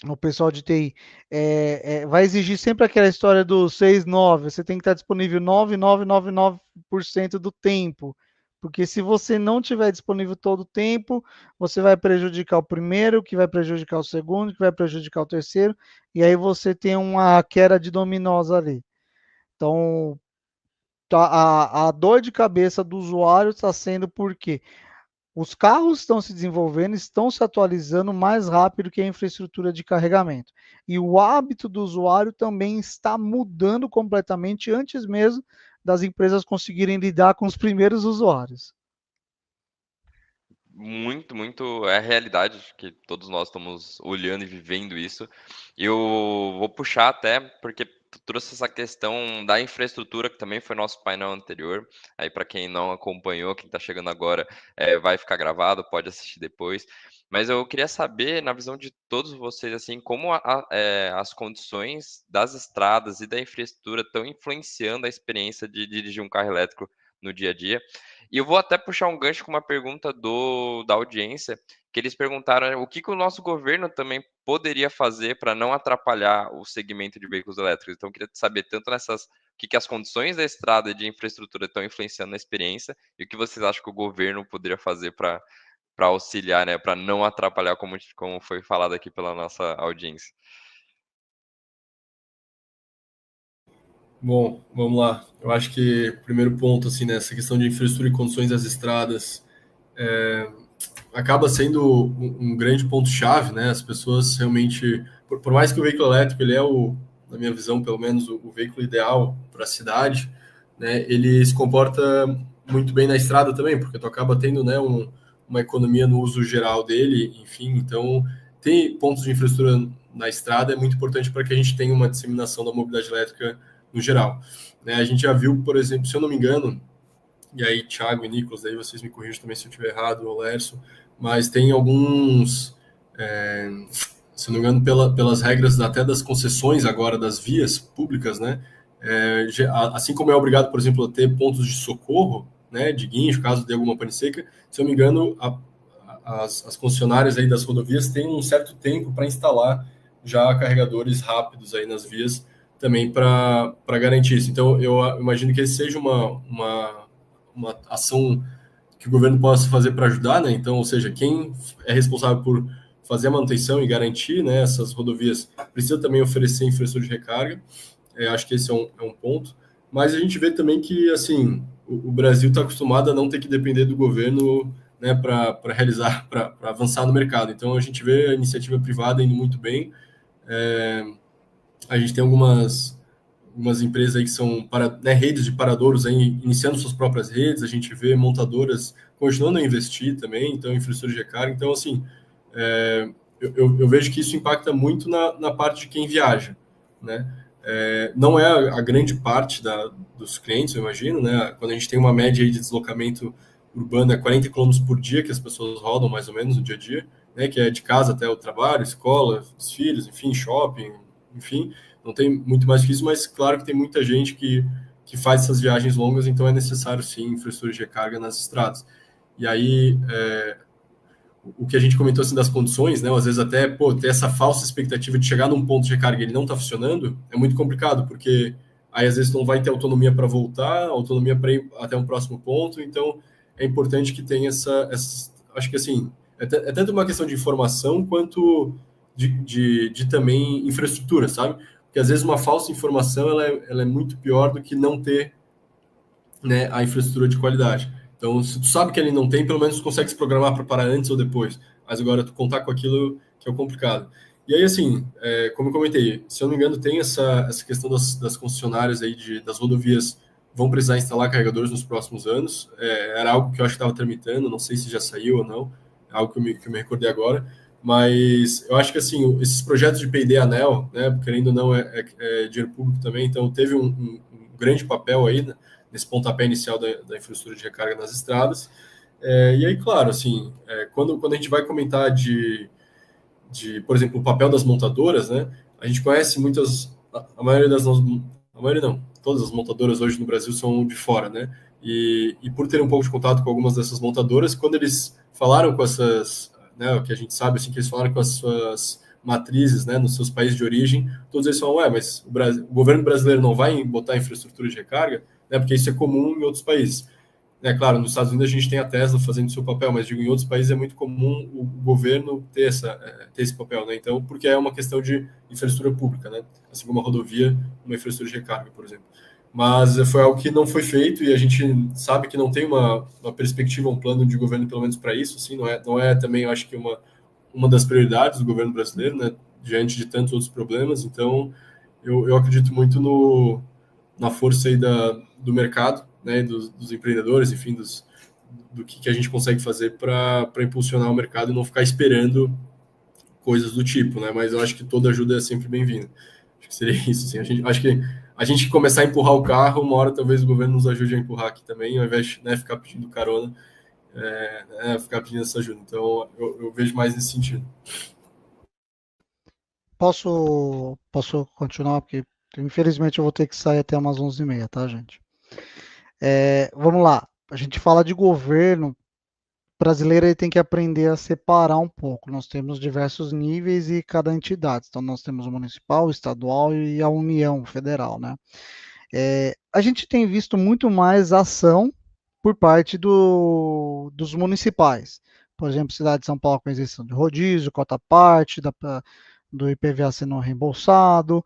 o pessoal de TI, vai exigir sempre aquela história do 6-9, você tem que estar disponível 9999% do tempo, porque se você não tiver disponível todo o tempo, você vai prejudicar o primeiro, que vai prejudicar o segundo, que vai prejudicar o terceiro, e aí você tem uma queda de dominós ali. Então, a dor de cabeça do usuário está sendo porque os carros estão se desenvolvendo, estão se atualizando mais rápido que a infraestrutura de carregamento. E o hábito do usuário também está mudando completamente antes mesmo das empresas conseguirem lidar com os primeiros usuários. Muito, muito é a realidade que todos nós estamos olhando e vivendo isso. Eu vou puxar até porque tu trouxe essa questão da infraestrutura, que também foi nosso painel anterior. Aí, para quem não acompanhou, quem está chegando agora, vai ficar gravado, pode assistir depois. Mas eu queria saber, na visão de todos vocês, assim, como as condições das estradas e da infraestrutura estão influenciando a experiência de dirigir um carro elétrico no dia a dia. E eu vou até puxar um gancho com uma pergunta da audiência, que eles perguntaram, né, o que o nosso governo também poderia fazer para não atrapalhar o segmento de veículos elétricos. Então, eu queria saber tanto o que as condições da estrada e de infraestrutura estão influenciando na experiência e o que vocês acham que o governo poderia fazer para auxiliar, né, para não atrapalhar, como foi falado aqui pela nossa audiência. Bom, vamos lá. Eu acho que o primeiro ponto, assim, nessa questão de infraestrutura e condições das estradas, acaba sendo um grande ponto-chave, né? As pessoas realmente, por mais que o veículo elétrico, ele é na minha visão, pelo menos, o veículo ideal para a cidade, né? Ele se comporta muito bem na estrada também, porque tu acaba tendo, né, uma economia no uso geral dele, enfim, então ter pontos de infraestrutura na estrada é muito importante para que a gente tenha uma disseminação da mobilidade elétrica no geral. Né? A gente já viu, por exemplo, se eu não me engano, e aí Thiago e Nicolas, daí vocês me corrigem também se eu estiver errado, ou Lerson, mas tem alguns, se eu não me engano, pelas regras até das concessões agora das vias públicas, né? Assim como é obrigado, por exemplo, a ter pontos de socorro, né, de guincho, caso dê alguma pane seca. Se eu não me engano, as concessionárias aí das rodovias têm um certo tempo para instalar já carregadores rápidos aí nas vias também para garantir isso. Então, eu imagino que esse seja uma ação que o governo possa fazer para ajudar, né? Então, ou seja, quem é responsável por fazer a manutenção e garantir, né, essas rodovias precisa também oferecer infraestrutura de recarga. Acho que esse é um ponto. Mas a gente vê também que, assim, o Brasil está acostumado a não ter que depender do governo, né, para realizar, para avançar no mercado. Então, a gente vê a iniciativa privada indo muito bem. A gente tem algumas empresas aí que são né, redes de paradouros aí, iniciando suas próprias redes. A gente vê montadoras continuando a investir também, então, em infraestrutura de recarga. Então, assim, eu vejo que isso impacta muito na parte de quem viaja, né? Não é a grande parte dos clientes, eu imagino, né? Quando a gente tem uma média aí de deslocamento urbano, 40 km por dia que as pessoas rodam mais ou menos no dia a dia, né? Que é de casa até o trabalho, escola, os filhos, enfim, shopping, enfim, não tem muito mais que isso, mas claro que tem muita gente que faz essas viagens longas, então é necessário sim infraestrutura de recarga nas estradas. E aí, o que a gente comentou assim das condições, né? Às vezes até ter essa falsa expectativa de chegar num ponto de recarga e ele não está funcionando, é muito complicado, porque aí às vezes não vai ter autonomia para voltar, autonomia para ir até um próximo ponto, então é importante que tenha acho que assim, é tanto uma questão de informação quanto de também infraestrutura, sabe? Porque às vezes uma falsa informação ela é muito pior do que não ter, né, a infraestrutura de qualidade. Então, se tu sabe que ele não tem, pelo menos tu consegue se programar para parar antes ou depois. Mas agora, tu contar com aquilo que é o complicado. E aí, assim, como eu comentei, se eu não me engano, tem essa questão das concessionárias aí, das rodovias vão precisar instalar carregadores nos próximos anos. Era algo que eu acho que estava tramitando, não sei se já saiu ou não, é algo que eu me recordei agora. Mas eu acho que, assim, esses projetos de P&D Anel, né, querendo ou não, é dinheiro público também, então teve um grande papel aí, né, nesse pontapé inicial da infraestrutura de recarga nas estradas. E aí, claro, assim, quando a gente vai comentar por exemplo, o papel das montadoras, né, a gente conhece a maioria a maioria não, todas as montadoras hoje no Brasil são de fora, né, e por ter um pouco de contato com algumas dessas montadoras, quando eles falaram com essas, né, o que a gente sabe, assim, que eles falaram com as suas matrizes, né, nos seus países de origem, todos eles falam, mas o governo brasileiro não vai botar infraestrutura de recarga, né, porque isso é comum em outros países. Claro, nos Estados Unidos a gente tem a Tesla fazendo seu papel, mas digo, em outros países é muito comum o governo ter esse papel, né? Então, porque é uma questão de infraestrutura pública, né? Assim como uma rodovia, uma infraestrutura de recarga, por exemplo. Mas foi algo que não foi feito e a gente sabe que não tem uma perspectiva, um plano de governo, pelo menos para isso, assim, não é também, eu acho que uma das prioridades do governo brasileiro, né? Diante de tantos outros problemas. Então, eu acredito muito na força aí do mercado, né, dos empreendedores, enfim, do que a gente consegue fazer para impulsionar o mercado e não ficar esperando coisas do tipo, né? Mas eu acho que toda ajuda é sempre bem-vinda. Acho que seria isso, assim. Acho que a gente começar a empurrar o carro, uma hora talvez o governo nos ajude a empurrar aqui também, ao invés de, né, ficar pedindo carona, ficar pedindo essa ajuda. Então, eu vejo mais nesse sentido. Posso continuar? Porque infelizmente eu vou ter que sair até umas 11h30, tá, gente? Vamos lá. A gente fala de governo brasileiro, ele tem que aprender a separar um pouco. Nós temos diversos níveis e cada entidade. Então, nós temos o municipal, o estadual e a União Federal, né? A gente tem visto muito mais ação por parte dos municipais. Por exemplo, cidade de São Paulo com isenção de rodízio, cota parte, do IPVA sendo reembolsado,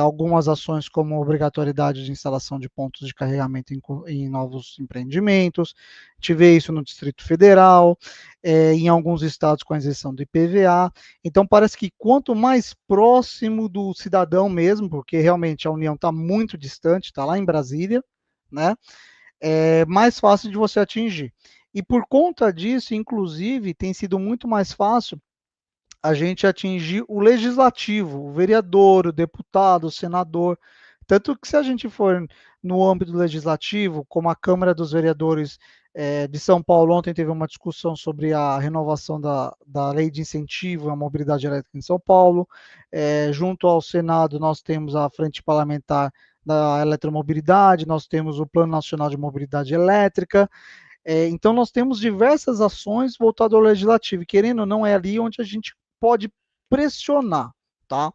algumas ações como obrigatoriedade de instalação de pontos de carregamento em novos empreendimentos, a gente vê isso no Distrito Federal, em alguns estados com a isenção do IPVA. Então, parece que quanto mais próximo do cidadão mesmo, porque realmente a União está muito distante, está lá em Brasília, né? É mais fácil de você atingir. E por conta disso, inclusive, tem sido muito mais fácil a gente atingir o legislativo, o vereador, o deputado, o senador. Tanto que se a gente for no âmbito legislativo, como a Câmara dos Vereadores de São Paulo, ontem teve uma discussão sobre a renovação da lei de incentivo à mobilidade elétrica em São Paulo. Junto ao Senado, nós temos a Frente Parlamentar da eletromobilidade, nós temos o Plano Nacional de Mobilidade Elétrica, então nós temos diversas ações voltadas ao legislativo, e querendo ou não, é ali onde a gente pode pressionar, tá?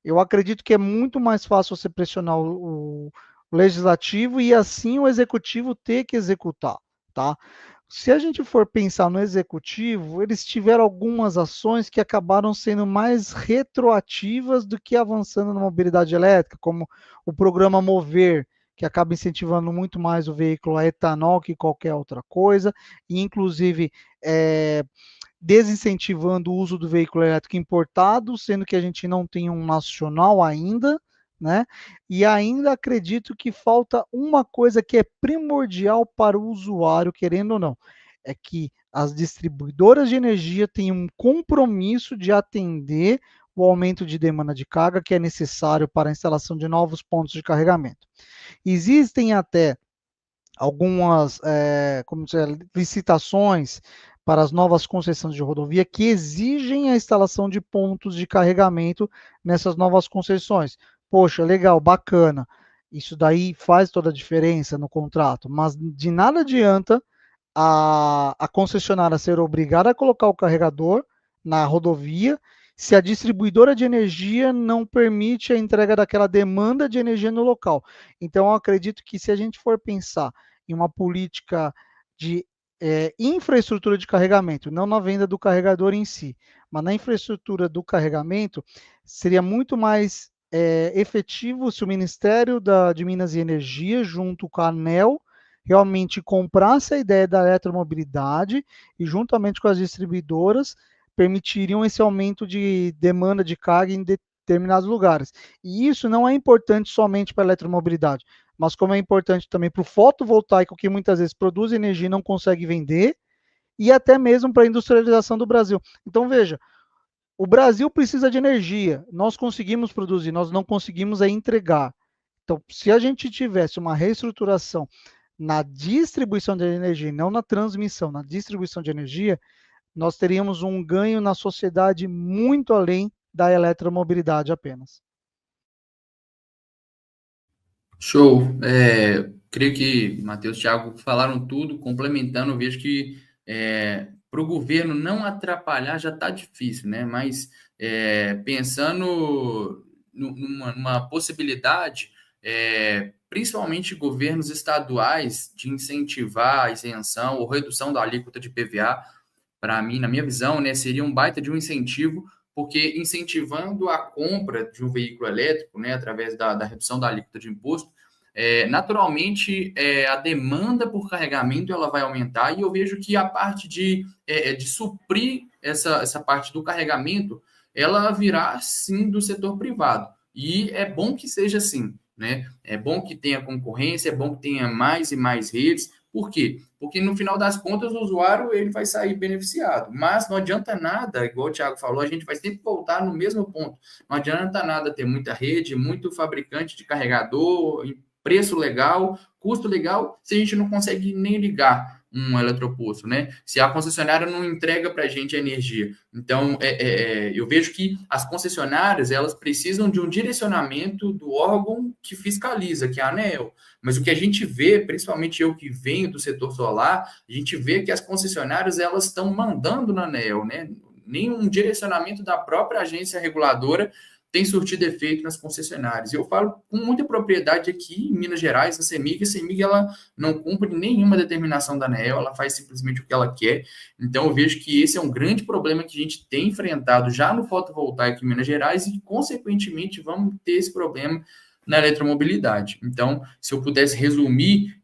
Eu acredito que é muito mais fácil você pressionar o legislativo e assim o executivo ter que executar, tá? Se a gente for pensar no executivo, eles tiveram algumas ações que acabaram sendo mais retroativas do que avançando na mobilidade elétrica, como o programa Mover, que acaba incentivando muito mais o veículo a etanol que qualquer outra coisa, e inclusive desincentivando o uso do veículo elétrico importado, sendo que a gente não tem um nacional ainda, né? E ainda acredito que falta uma coisa que é primordial para o usuário, querendo ou não, é que as distribuidoras de energia têm um compromisso de atender o aumento de demanda de carga que é necessário para a instalação de novos pontos de carregamento. Existem até algumas como dizer, licitações para as novas concessões de rodovia que exigem a instalação de pontos de carregamento nessas novas concessões. Poxa, legal, bacana. Isso daí faz toda a diferença no contrato, mas de nada adianta a concessionária ser obrigada a colocar o carregador na rodovia se a distribuidora de energia não permite a entrega daquela demanda de energia no local. Então, eu acredito que se a gente for pensar em uma política de infraestrutura de carregamento, não na venda do carregador em si, mas na infraestrutura do carregamento, seria muito mais efetivo se o Ministério de Minas e Energia, junto com a ANEEL, realmente comprasse a ideia da eletromobilidade e, juntamente com as distribuidoras, permitiriam esse aumento de demanda de carga em determinados lugares. E isso não é importante somente para a eletromobilidade, mas como é importante também para o fotovoltaico, que muitas vezes produz energia e não consegue vender, e até mesmo para a industrialização do Brasil. Então, veja, o Brasil precisa de energia, nós conseguimos produzir, nós não conseguimos entregar. Então, se a gente tivesse uma reestruturação na distribuição de energia, não na transmissão, na distribuição de energia, nós teríamos um ganho na sociedade muito além da eletromobilidade apenas. Show. Creio que Matheus e Thiago falaram tudo, complementando, eu vejo que para o governo não atrapalhar já está difícil, né? Mas pensando numa possibilidade, principalmente governos estaduais, de incentivar a isenção ou redução da alíquota de PVA, para mim, na minha visão, né, seria um baita de um incentivo, porque incentivando a compra de um veículo elétrico, né, através da redução da alíquota de imposto, naturalmente a demanda por carregamento ela vai aumentar, e eu vejo que a parte de suprir essa parte do carregamento, ela virá sim do setor privado. E é bom que seja assim, né? É bom que tenha concorrência, é bom que tenha mais e mais redes. Por quê? Porque no final das contas o usuário ele vai sair beneficiado, mas não adianta nada, igual o Thiago falou, a gente vai sempre voltar no mesmo ponto. Não adianta nada ter muita rede, muito fabricante de carregador, preço legal, custo legal, se a gente não consegue nem ligar um eletroposto, né? Se a concessionária não entrega para a gente a energia. Então, eu vejo que as concessionárias, elas precisam de um direcionamento do órgão que fiscaliza, que é a ANEEL. Mas o que a gente vê, principalmente eu que venho do setor solar, a gente vê que as concessionárias, elas estão mandando na ANEEL, né? Nenhum direcionamento da própria agência reguladora tem surtido efeito nas concessionárias. Eu falo com muita propriedade aqui em Minas Gerais, a CEMIG ela não cumpre nenhuma determinação da ANEEL, ela faz simplesmente o que ela quer. Então, eu vejo que esse é um grande problema que a gente tem enfrentado já no fotovoltaico em Minas Gerais e, consequentemente, vamos ter esse problema na eletromobilidade. Então, se eu pudesse resumir,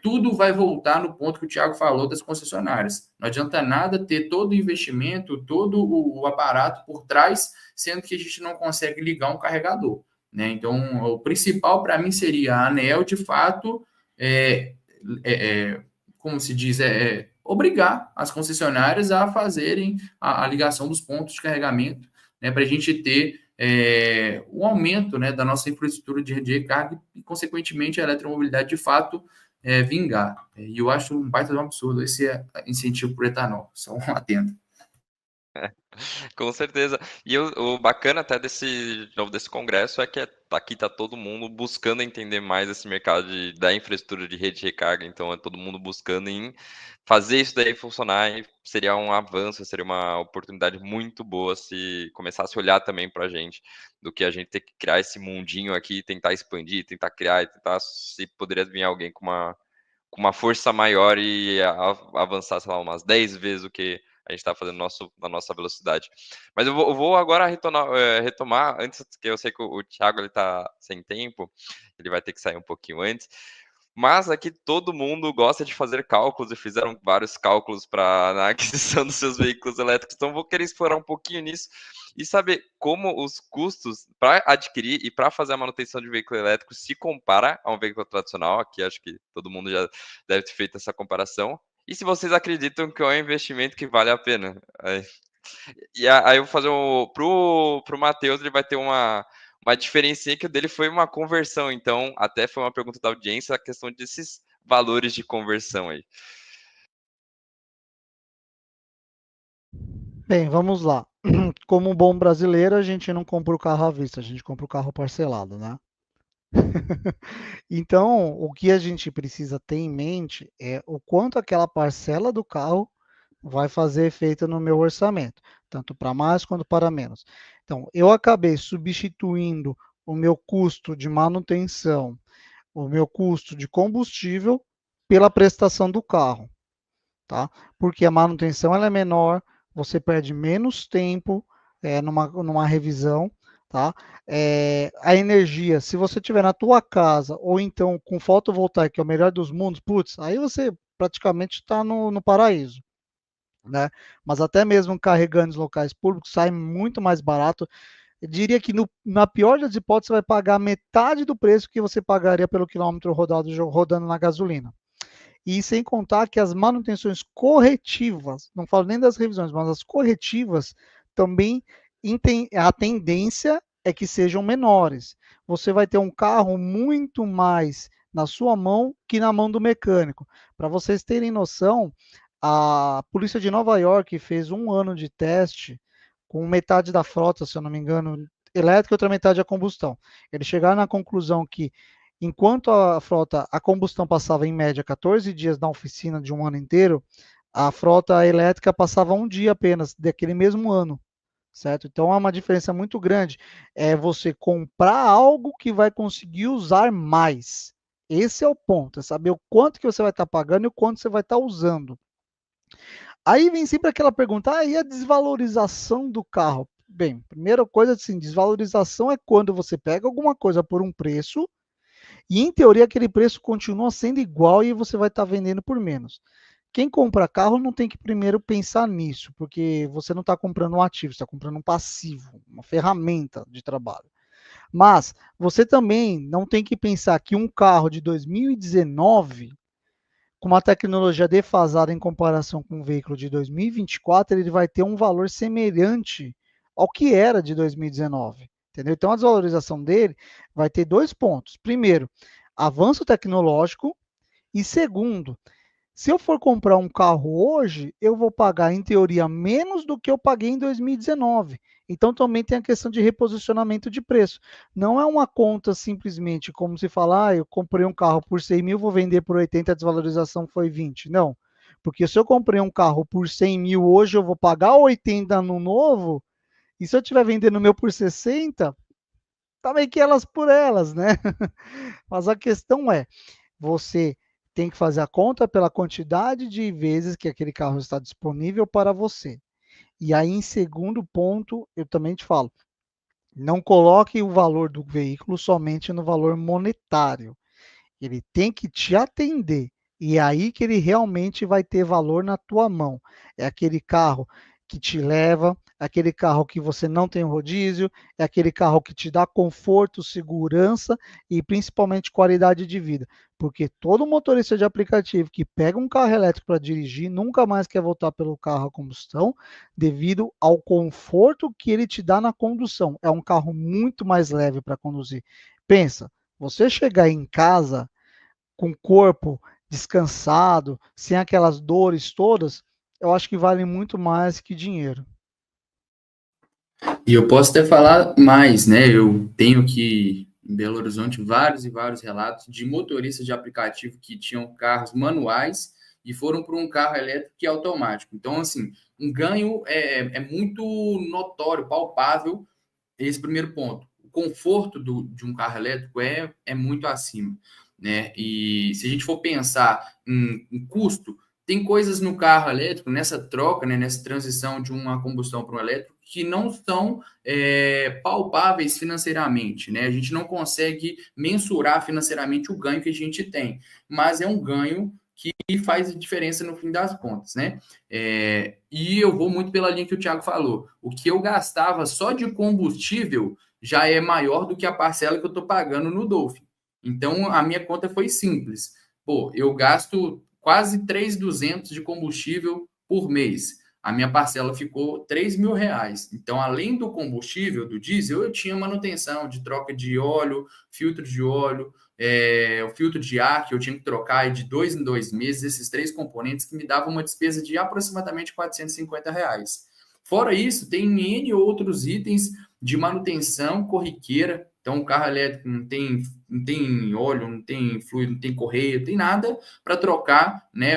tudo vai voltar no ponto que o Thiago falou das concessionárias. Não adianta nada ter todo o investimento, todo o aparato por trás, sendo que a gente não consegue ligar um carregador, né? Então, o principal para mim seria a ANEEL, de fato, como se diz, obrigar as concessionárias a fazerem a ligação dos pontos de carregamento, né, para a gente ter o aumento, né, da nossa infraestrutura de recarga e, consequentemente, a eletromobilidade de fato vingar. E eu acho um baita de um absurdo esse incentivo por etanol. Só um atento. Com certeza. E o bacana até de novo, desse congresso é que aqui tá todo mundo buscando entender mais esse mercado da infraestrutura de rede de recarga, então é todo mundo buscando em fazer isso daí funcionar e seria um avanço, seria uma oportunidade muito boa se começasse a olhar também pra gente, do que a gente ter que criar esse mundinho aqui, tentar expandir, tentar criar e tentar se poderia vir alguém com uma força maior e avançar, sei lá, umas 10 vezes o que a gente está fazendo na nossa velocidade. Mas eu vou agora retomar, antes que eu sei que o Thiago ele tá sem tempo, ele vai ter que sair um pouquinho antes. Mas aqui todo mundo gosta de fazer cálculos e fizeram vários cálculos para na aquisição dos seus veículos elétricos. Então vou querer explorar um pouquinho nisso e saber como os custos para adquirir e para fazer a manutenção de veículo elétrico se compara a um veículo tradicional. Aqui acho que todo mundo já deve ter feito essa comparação. E se vocês acreditam que é um investimento que vale a pena. Aí eu vou fazer pro Matheus, ele vai ter uma diferencinha que o dele foi uma conversão. Então, até foi uma pergunta da audiência, a questão desses valores de conversão aí. Bem, vamos lá. Como um bom brasileiro, a gente não compra o carro à vista, a gente compra o carro parcelado, né? Então, o que a gente precisa ter em mente é o quanto aquela parcela do carro vai fazer efeito no meu orçamento, tanto para mais quanto para menos. Então, eu acabei substituindo o meu custo de manutenção, o meu custo de combustível pela prestação do carro, tá? Porque a manutenção ela é menor, você perde menos tempo numa revisão, tá? A energia, se você tiver na tua casa ou então com fotovoltaico, que é o melhor dos mundos, putz, aí você praticamente está no paraíso, né? Mas até mesmo carregando os locais públicos sai muito mais barato. Eu diria que na pior das hipóteses, você vai pagar metade do preço que você pagaria pelo quilômetro rodando na gasolina. E sem contar que as manutenções corretivas, não falo nem das revisões, mas as corretivas também a tendência é que sejam menores. Você vai ter um carro muito mais na sua mão que na mão do mecânico. Para vocês terem noção, a polícia de Nova York fez 1 ano de teste com metade da frota, se eu não me engano, elétrica e outra metade a combustão. Eles chegaram na conclusão que enquanto a frota, a combustão passava em média 14 dias na oficina de 1 ano inteiro, a frota elétrica passava 1 dia apenas daquele mesmo ano, certo? Então é uma diferença muito grande. É você comprar algo que vai conseguir usar mais. Esse é o ponto, é saber o quanto que você vai estar pagando e o quanto você vai estar usando. Aí vem sempre aquela pergunta, e a desvalorização do carro? Bem, primeira coisa assim, desvalorização é quando você pega alguma coisa por um preço e, em teoria, aquele preço continua sendo igual e você vai estar vendendo por menos. Quem compra carro não tem que primeiro pensar nisso, porque você não está comprando um ativo, você está comprando um passivo, uma ferramenta de trabalho. Mas você também não tem que pensar que um carro de 2019, com uma tecnologia defasada em comparação com um veículo de 2024, ele vai ter um valor semelhante ao que era de 2019. Entendeu? Então a desvalorização dele vai ter 2 pontos. Primeiro, avanço tecnológico. E segundo, se eu for comprar um carro hoje, eu vou pagar, em teoria, menos do que eu paguei em 2019. Então também tem a questão de reposicionamento de preço. Não é uma conta simplesmente como se falar, eu comprei um carro por 100 mil, vou vender por 80, a desvalorização foi 20. Não. Porque se eu comprei um carro por 100 mil hoje, eu vou pagar 80 no novo, e se eu estiver vendendo o meu por 60, tá meio que elas por elas, né? Mas a questão é, você tem que fazer a conta pela quantidade de vezes que aquele carro está disponível para você. E aí, em segundo ponto, eu também te falo, não coloque o valor do veículo somente no valor monetário. Ele tem que te atender. E é aí que ele realmente vai ter valor na tua mão. É aquele carro que te leva, é aquele carro que você não tem rodízio, é aquele carro que te dá conforto, segurança e principalmente qualidade de vida. Porque todo motorista de aplicativo que pega um carro elétrico para dirigir nunca mais quer voltar pelo carro a combustão, devido ao conforto que ele te dá na condução. É um carro muito mais leve para conduzir. Pensa, você chegar em casa com o corpo descansado, sem aquelas dores todas, eu acho que vale muito mais que dinheiro. E eu posso até falar mais, né? Eu tenho aqui em Belo Horizonte vários e vários relatos de motoristas de aplicativo que tinham carros manuais e foram para um carro elétrico e automático. Então, assim, um ganho é muito notório, palpável, esse primeiro ponto. O conforto de um carro elétrico é muito acima, né? E se a gente for pensar em custo, tem coisas no carro elétrico, nessa troca, né, nessa transição de uma combustão para um elétrico, que não são palpáveis financeiramente, né? A gente não consegue mensurar financeiramente o ganho que a gente tem, mas é um ganho que faz diferença no fim das contas, né? E eu vou muito pela linha que o Thiago falou. O que eu gastava só de combustível já é maior do que a parcela que eu estou pagando no Dolphin. Então, a minha conta foi simples. Pô, eu gasto quase 3.200 de combustível por mês. A minha parcela ficou R$ 3.000. Então, além do combustível, do diesel, eu tinha manutenção de troca de óleo, filtro de óleo, o filtro de ar que eu tinha que trocar de 2 em 2 meses, esses 3 componentes que me davam uma despesa de aproximadamente R$ 450. Fora isso, tem N outros itens de manutenção corriqueira. Então, o carro elétrico não tem óleo, não tem fluido, não tem correia, não tem nada para trocar, né,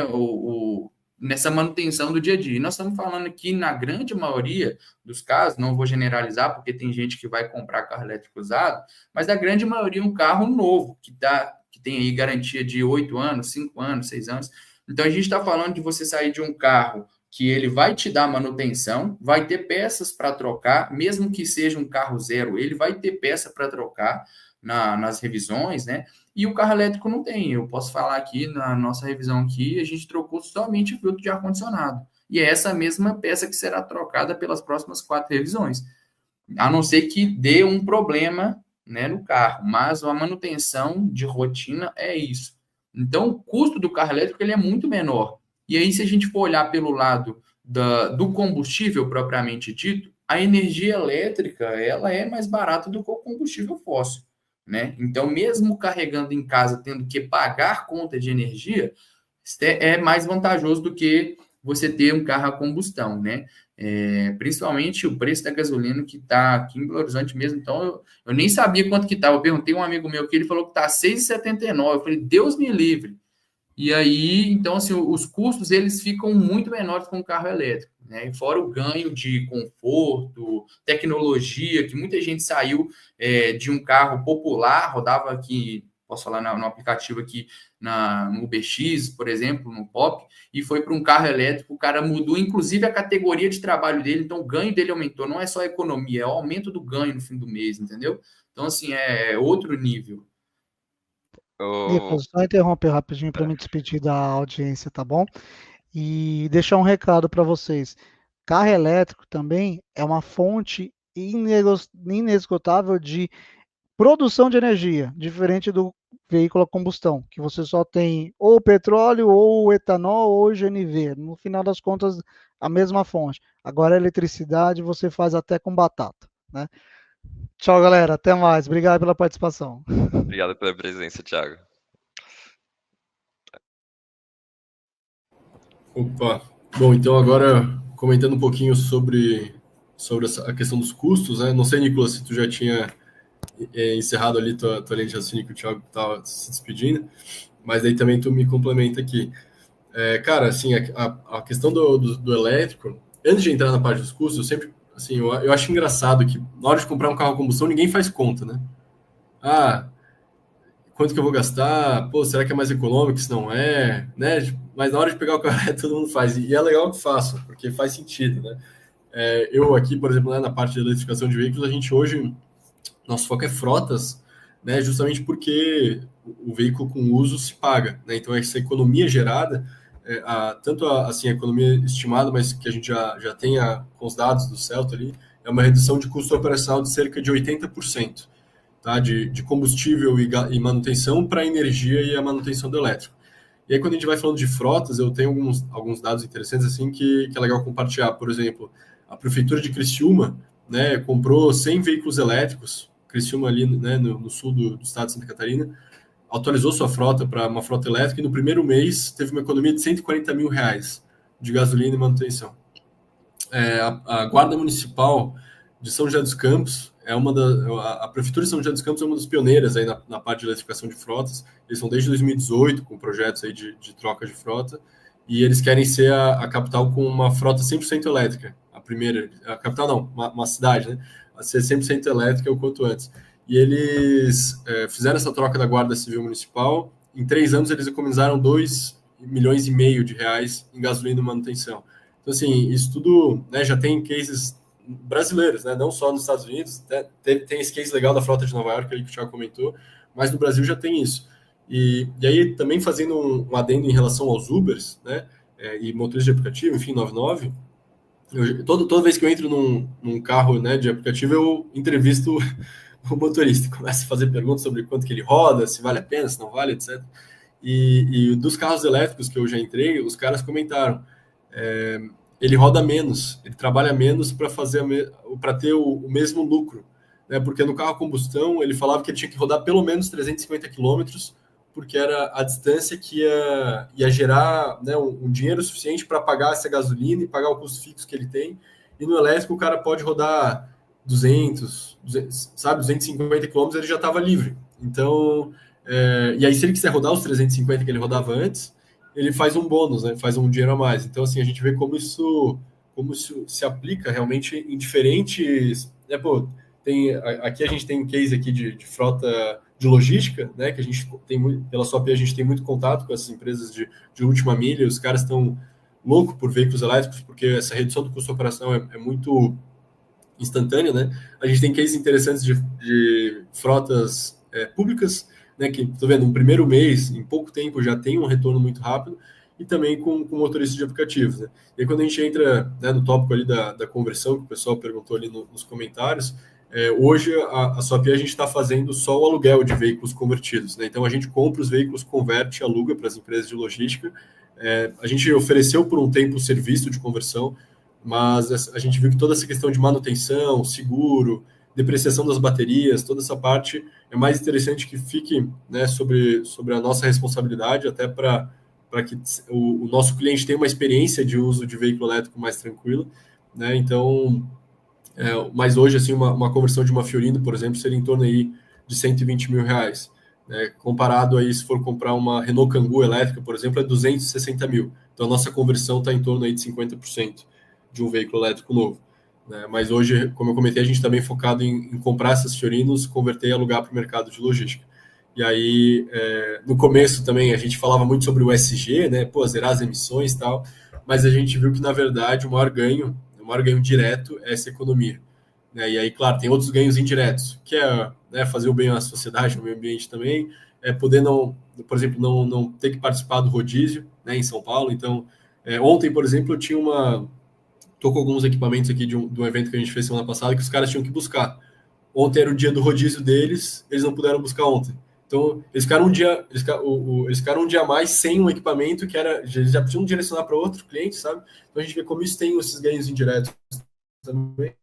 nessa manutenção do dia a dia. E nós estamos falando aqui, na grande maioria dos casos, não vou generalizar, porque tem gente que vai comprar carro elétrico usado, mas da grande maioria um carro novo, que tem aí garantia de 8 anos, 5 anos, 6 anos. Então, a gente está falando de você sair de um carro que ele vai te dar manutenção, vai ter peças para trocar, mesmo que seja um carro zero, ele vai ter peça para trocar nas revisões, né? E o carro elétrico não tem. Eu posso falar aqui, na nossa revisão aqui, a gente trocou somente o filtro de ar-condicionado. E é essa mesma peça que será trocada pelas próximas 4 revisões. A não ser que dê um problema, né, no carro. Mas a manutenção de rotina é isso. Então, o custo do carro elétrico ele é muito menor. E aí, se a gente for olhar pelo lado do combustível propriamente dito, a energia elétrica ela é mais barata do que o combustível fóssil, né? Então, mesmo carregando em casa, tendo que pagar conta de energia, é mais vantajoso do que você ter um carro a combustão, né? Principalmente o preço da gasolina que está aqui em Belo Horizonte mesmo. Então, eu nem sabia quanto que estava. Eu perguntei a um amigo meu que ele falou que está R$ 6,79. Eu falei, Deus me livre. E aí, então, assim, os custos, eles ficam muito menores com o carro elétrico, né? E fora o ganho de conforto, tecnologia, que muita gente saiu de um carro popular, rodava aqui, posso falar no aplicativo aqui, no UberX, por exemplo, no Pop, e foi para um carro elétrico, o cara mudou, inclusive, a categoria de trabalho dele, então o ganho dele aumentou, não é só a economia, é o aumento do ganho no fim do mês, entendeu? Então, assim, é outro nível. O... Nicolas, só interromper rapidinho para me despedir da audiência, tá bom? E deixar um recado para vocês. Carro elétrico também é uma fonte inesgotável de produção de energia, diferente do veículo a combustão, que você só tem ou petróleo, ou etanol, ou GNV. No final das contas, a mesma fonte. Agora, a eletricidade você faz até com batata, né? Tchau, galera. Até mais. Obrigado pela participação. Obrigado pela presença, Thiago. Opa, bom, então agora comentando um pouquinho sobre a questão dos custos, né? Não sei, Nicolas, se tu já tinha encerrado ali tua linha de raciocínio que o Thiago estava se despedindo, mas aí também tu me complementa aqui. Cara, assim, a questão do elétrico, antes de entrar na parte dos custos, eu sempre, assim, eu acho engraçado que na hora de comprar um carro a combustão, ninguém faz conta, né? Ah, quanto que eu vou gastar? Pô, será que é mais econômico? Se não é, né? Mas na hora de pegar o carro, todo mundo faz. E é legal que faça, porque faz sentido, né? Eu aqui, por exemplo, né, na parte de eletrificação de veículos, a gente hoje, nosso foco é frotas, né? Justamente porque o veículo com uso se paga, né? Então, essa economia gerada, tanto assim, a economia estimada, mas que a gente já tenha com os dados do Celta ali, é uma redução de custo operacional de cerca de 80%. Tá, de combustível e manutenção para a energia e a manutenção do elétrico. E aí, quando a gente vai falando de frotas, eu tenho alguns dados interessantes assim que é legal compartilhar. Por exemplo, a Prefeitura de Criciúma, né, comprou 100 veículos elétricos, Criciúma ali, né, no sul do estado de Santa Catarina, atualizou sua frota para uma frota elétrica e no primeiro mês teve uma economia de R$ 140 mil de gasolina e manutenção. A Guarda Municipal de São José dos Campos, a Prefeitura de São José dos Campos é uma das pioneiras aí na parte de eletrificação de frotas. Eles são desde 2018 com projetos aí de troca de frota, e eles querem ser a capital com uma frota 100% elétrica. A capital não, uma cidade, né? A ser 100% elétrica o quanto antes. E eles fizeram essa troca da Guarda Civil Municipal. Em 3 anos, eles economizaram 2,5 milhões de reais em gasolina e manutenção. Então, assim, isso tudo, né, já tem cases brasileiros, né, não só nos Estados Unidos, né, tem esse case legal da frota de Nova York, que o Thiago comentou, mas no Brasil já tem isso. E aí, também fazendo um adendo em relação aos Ubers, né, e motores de aplicativo, enfim, 99, toda vez que eu entro num carro, né, de aplicativo, eu entrevisto o motorista, começa a fazer perguntas sobre quanto que ele roda, se vale a pena, se não vale, etc. E dos carros elétricos que eu já entrei, os caras comentaram, ele roda menos, ele trabalha menos para ter o mesmo lucro, né? Porque no carro a combustão ele falava que ele tinha que rodar pelo menos 350 quilômetros, porque era a distância que ia gerar, né, um dinheiro suficiente para pagar essa gasolina e pagar o custo fixo que ele tem. E no elétrico o cara pode rodar 200 sabe, 250 quilômetros, ele já estava livre. Então, e aí se ele quiser rodar os 350 que ele rodava antes, ele faz um bônus, né? Faz um dinheiro a mais. Então, assim, a gente vê como isso se aplica realmente em diferentes. Né, pô, aqui a gente tem um case aqui de frota de logística, né? Que a gente tem pela SOP, a gente tem muito contato com essas empresas de última milha. Os caras estão loucos por veículos elétricos, porque essa redução do custo de operação é muito instantânea, né? A gente tem cases interessantes de frotas públicas, né, que, tô vendo, no primeiro mês, em pouco tempo, já tem um retorno muito rápido, e também com motoristas de aplicativos, né? E aí, quando a gente entra, né, no tópico ali da conversão, que o pessoal perguntou ali nos comentários, hoje a SOP a gente está fazendo só o aluguel de veículos convertidos, né? Então a gente compra os veículos, converte e aluga para as empresas de logística. A gente ofereceu por um tempo o serviço de conversão, mas a gente viu que toda essa questão de manutenção, seguro, depreciação das baterias, toda essa parte é mais interessante que fique, né, sobre a nossa responsabilidade, até para que o nosso cliente tenha uma experiência de uso de veículo elétrico mais tranquila, né? Então, mas hoje, assim, uma conversão de uma Fiorino, por exemplo, seria em torno aí de 120 mil reais. Né? Comparado aí, se for comprar uma Renault Kangoo elétrica, por exemplo, é 260 mil. Então, a nossa conversão está em torno aí de 50% de um veículo elétrico novo. Né? Mas hoje, como eu comentei, a gente está bem focado em comprar essas Fiorinos, converter e alugar para o mercado de logística. E aí, no começo também, a gente falava muito sobre o SG, né? Pô, zerar as emissões e tal, mas a gente viu que, na verdade, o maior ganho direto é essa economia. Né? E aí, claro, tem outros ganhos indiretos, que é, né, fazer o bem à sociedade, ao meio ambiente também, poder por exemplo, não ter que participar do rodízio, né, em São Paulo. Então, ontem, por exemplo, eu tinha tô com alguns equipamentos aqui de um evento que a gente fez semana passada que os caras tinham que buscar. Ontem era o dia do rodízio deles, eles não puderam buscar ontem. Então, eles ficaram um dia a mais sem um equipamento que eles já podiam direcionar para outro cliente, sabe? Então a gente vê como isso tem esses ganhos indiretos também.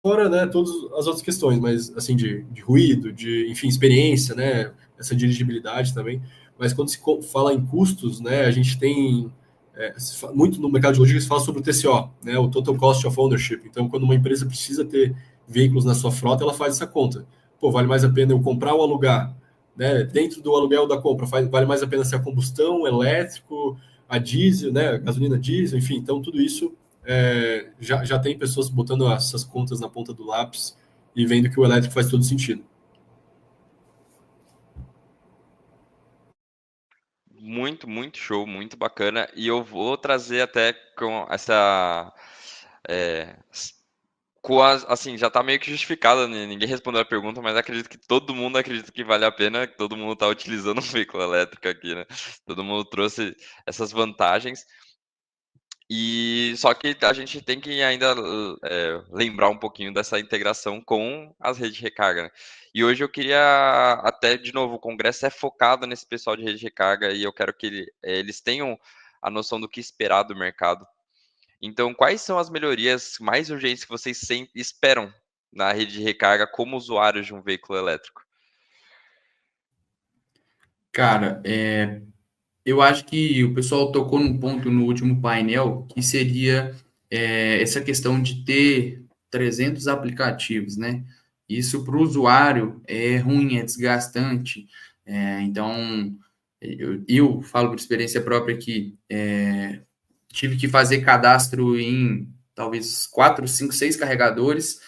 Fora, né, todas as outras questões, mas assim, de ruído, enfim, experiência, né? Essa dirigibilidade também. Mas quando se fala em custos, né, a gente tem muito no mercado de logística se fala sobre o TCO, né, o Total Cost of Ownership. Então, quando uma empresa precisa ter veículos na sua frota, ela faz essa conta. Pô, vale mais a pena eu comprar ou alugar? Né? Dentro do aluguel da compra, vale mais a pena ser a combustão, elétrico, a diesel, né, gasolina diesel, enfim. Então, tudo isso já tem pessoas botando essas contas na ponta do lápis e vendo que o elétrico faz todo sentido. Muito, muito show, muito bacana. E eu vou trazer até com essa. É, assim, já tá meio que justificada, né? Ninguém respondeu a pergunta, mas acredito que todo mundo acredita que vale a pena, que todo mundo tá utilizando um veículo elétrico aqui, né? Todo mundo trouxe essas vantagens. E só que a gente tem que ainda lembrar um pouquinho dessa integração com as redes de recarga, né? E hoje eu queria até, de novo, o congresso é focado nesse pessoal de rede de recarga e eu quero que eles tenham a noção do que esperar do mercado. Então, quais são as melhorias mais urgentes que vocês sempre esperam na rede de recarga como usuários de um veículo elétrico? Cara, eu acho que o pessoal tocou num ponto no último painel, que seria essa questão de ter 300 aplicativos, né? Isso para o usuário é ruim, é desgastante. Então, eu falo por experiência própria que tive que fazer cadastro em talvez 4, 5, 6 carregadores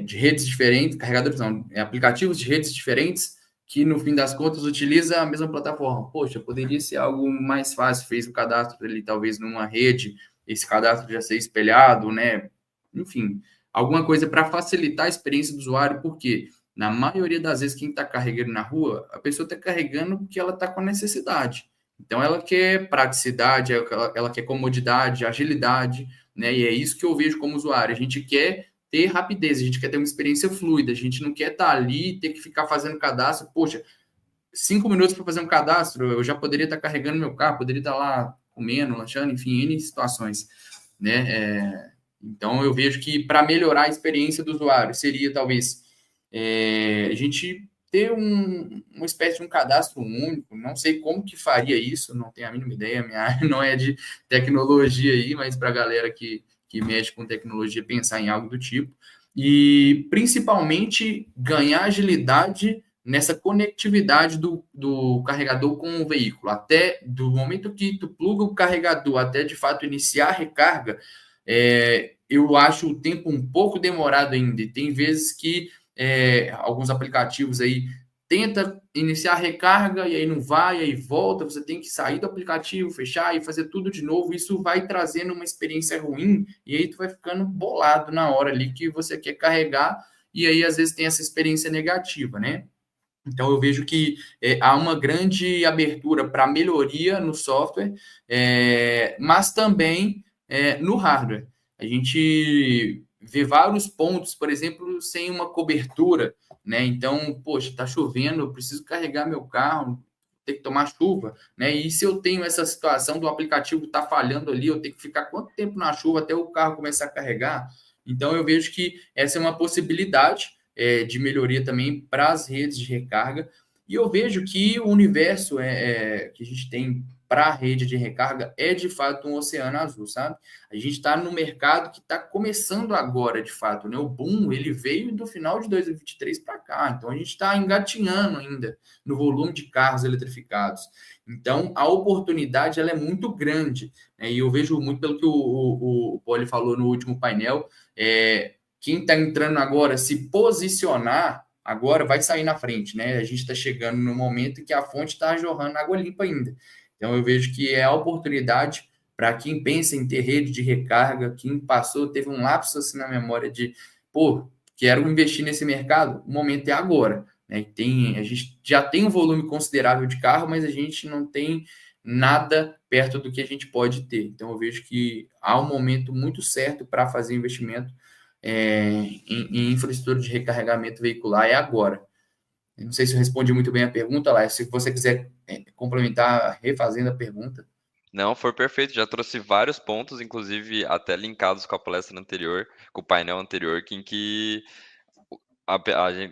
de redes diferentes, carregadores não, aplicativos de redes diferentes, que no fim das contas utiliza a mesma plataforma. Poxa, poderia ser algo mais fácil, fez o cadastro ali talvez numa rede, esse cadastro já ser espelhado, né? Enfim, alguma coisa para facilitar a experiência do usuário, porque na maioria das vezes quem está carregando na rua, a pessoa está carregando porque ela está com necessidade. Então ela quer praticidade, ela quer comodidade, agilidade, né? E é isso que eu vejo como usuário. A gente quer ter rapidez, a gente quer ter uma experiência fluida, a gente não quer estar ali e ter que ficar fazendo cadastro. Poxa, 5 minutos para fazer um cadastro, eu já poderia estar carregando meu carro, poderia estar lá comendo, lanchando, enfim, N situações, né? Então, eu vejo que para melhorar a experiência do usuário, seria talvez a gente ter uma espécie de um cadastro único, não sei como que faria isso, não tenho a mínima ideia, minha área não é de tecnologia aí, mas para a galera que mexe com tecnologia, pensar em algo do tipo, e principalmente ganhar agilidade nessa conectividade do carregador com o veículo, até do momento que tu pluga o carregador até de fato iniciar a recarga, eu acho o tempo um pouco demorado ainda, e tem vezes que alguns aplicativos aí tenta iniciar a recarga e aí não vai, aí volta, você tem que sair do aplicativo, fechar e fazer tudo de novo, isso vai trazendo uma experiência ruim e aí tu vai ficando bolado na hora ali que você quer carregar e aí às vezes tem essa experiência negativa, né? Então eu vejo que há uma grande abertura para melhoria no software, mas também no hardware. A gente vê vários pontos, por exemplo, sem uma cobertura, né? Então, poxa, está chovendo, eu preciso carregar meu carro, tem que tomar chuva, né? E se eu tenho essa situação do aplicativo estar falhando ali, eu tenho que ficar quanto tempo na chuva até o carro começar a carregar? Então, eu vejo que essa é uma possibilidade de melhoria também para as redes de recarga. E eu vejo que o universo que a gente tem para a rede de recarga é de fato um oceano azul, sabe? A gente está no mercado que está começando agora, de fato, né? O boom ele veio do final de 2023 para cá, então a gente está engatinhando ainda no volume de carros eletrificados. Então a oportunidade ela é muito grande, né? E eu vejo muito pelo que o Poli falou no último painel, quem está entrando agora se posicionar agora vai sair na frente, né? A gente está chegando no momento em que a fonte está jorrando água limpa ainda. Então, eu vejo que é a oportunidade para quem pensa em ter rede de recarga, quem passou, teve um lapso assim na memória de, quero investir nesse mercado, o momento é agora. Né? A gente já tem um volume considerável de carro, mas a gente não tem nada perto do que a gente pode ter. Então, eu vejo que há um momento muito certo para fazer investimento em infraestrutura de recarregamento veicular, é agora. Eu não sei se eu respondi muito bem a pergunta, Laís. Se você quiser complementar refazendo a pergunta. Não, foi perfeito. Já trouxe vários pontos, inclusive até linkados com a palestra anterior, com o painel anterior, em que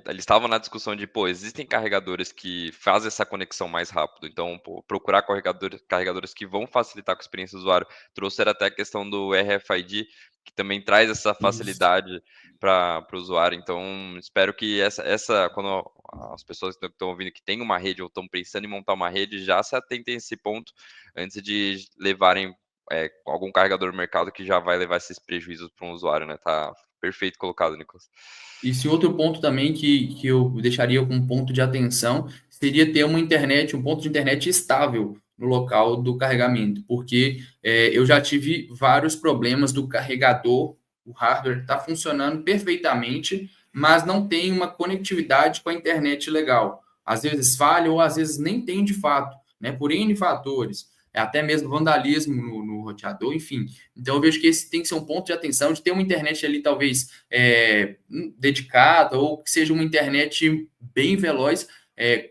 eles estavam na discussão de, existem carregadores que fazem essa conexão mais rápido, então procurar carregadores que vão facilitar com a experiência do usuário. Trouxeram até a questão do RFID, que também traz essa facilidade para o usuário. Então, espero que quando as pessoas que estão ouvindo que tem uma rede ou estão pensando em montar uma rede, já se atentem a esse ponto antes de levarem algum carregador no mercado que já vai levar esses prejuízos para um usuário, né? Tá perfeito colocado, Nicolas. E se outro ponto também que eu deixaria como ponto de atenção seria ter um ponto de internet estável no local do carregamento, porque eu já tive vários problemas do carregador, o hardware está funcionando perfeitamente, mas não tem uma conectividade com a internet legal. Às vezes falha ou às vezes nem tem de fato, né, por N fatores. Até mesmo vandalismo no roteador, enfim. Então, eu vejo que esse tem que ser um ponto de atenção, de ter uma internet ali, talvez, dedicada, ou que seja uma internet bem veloz,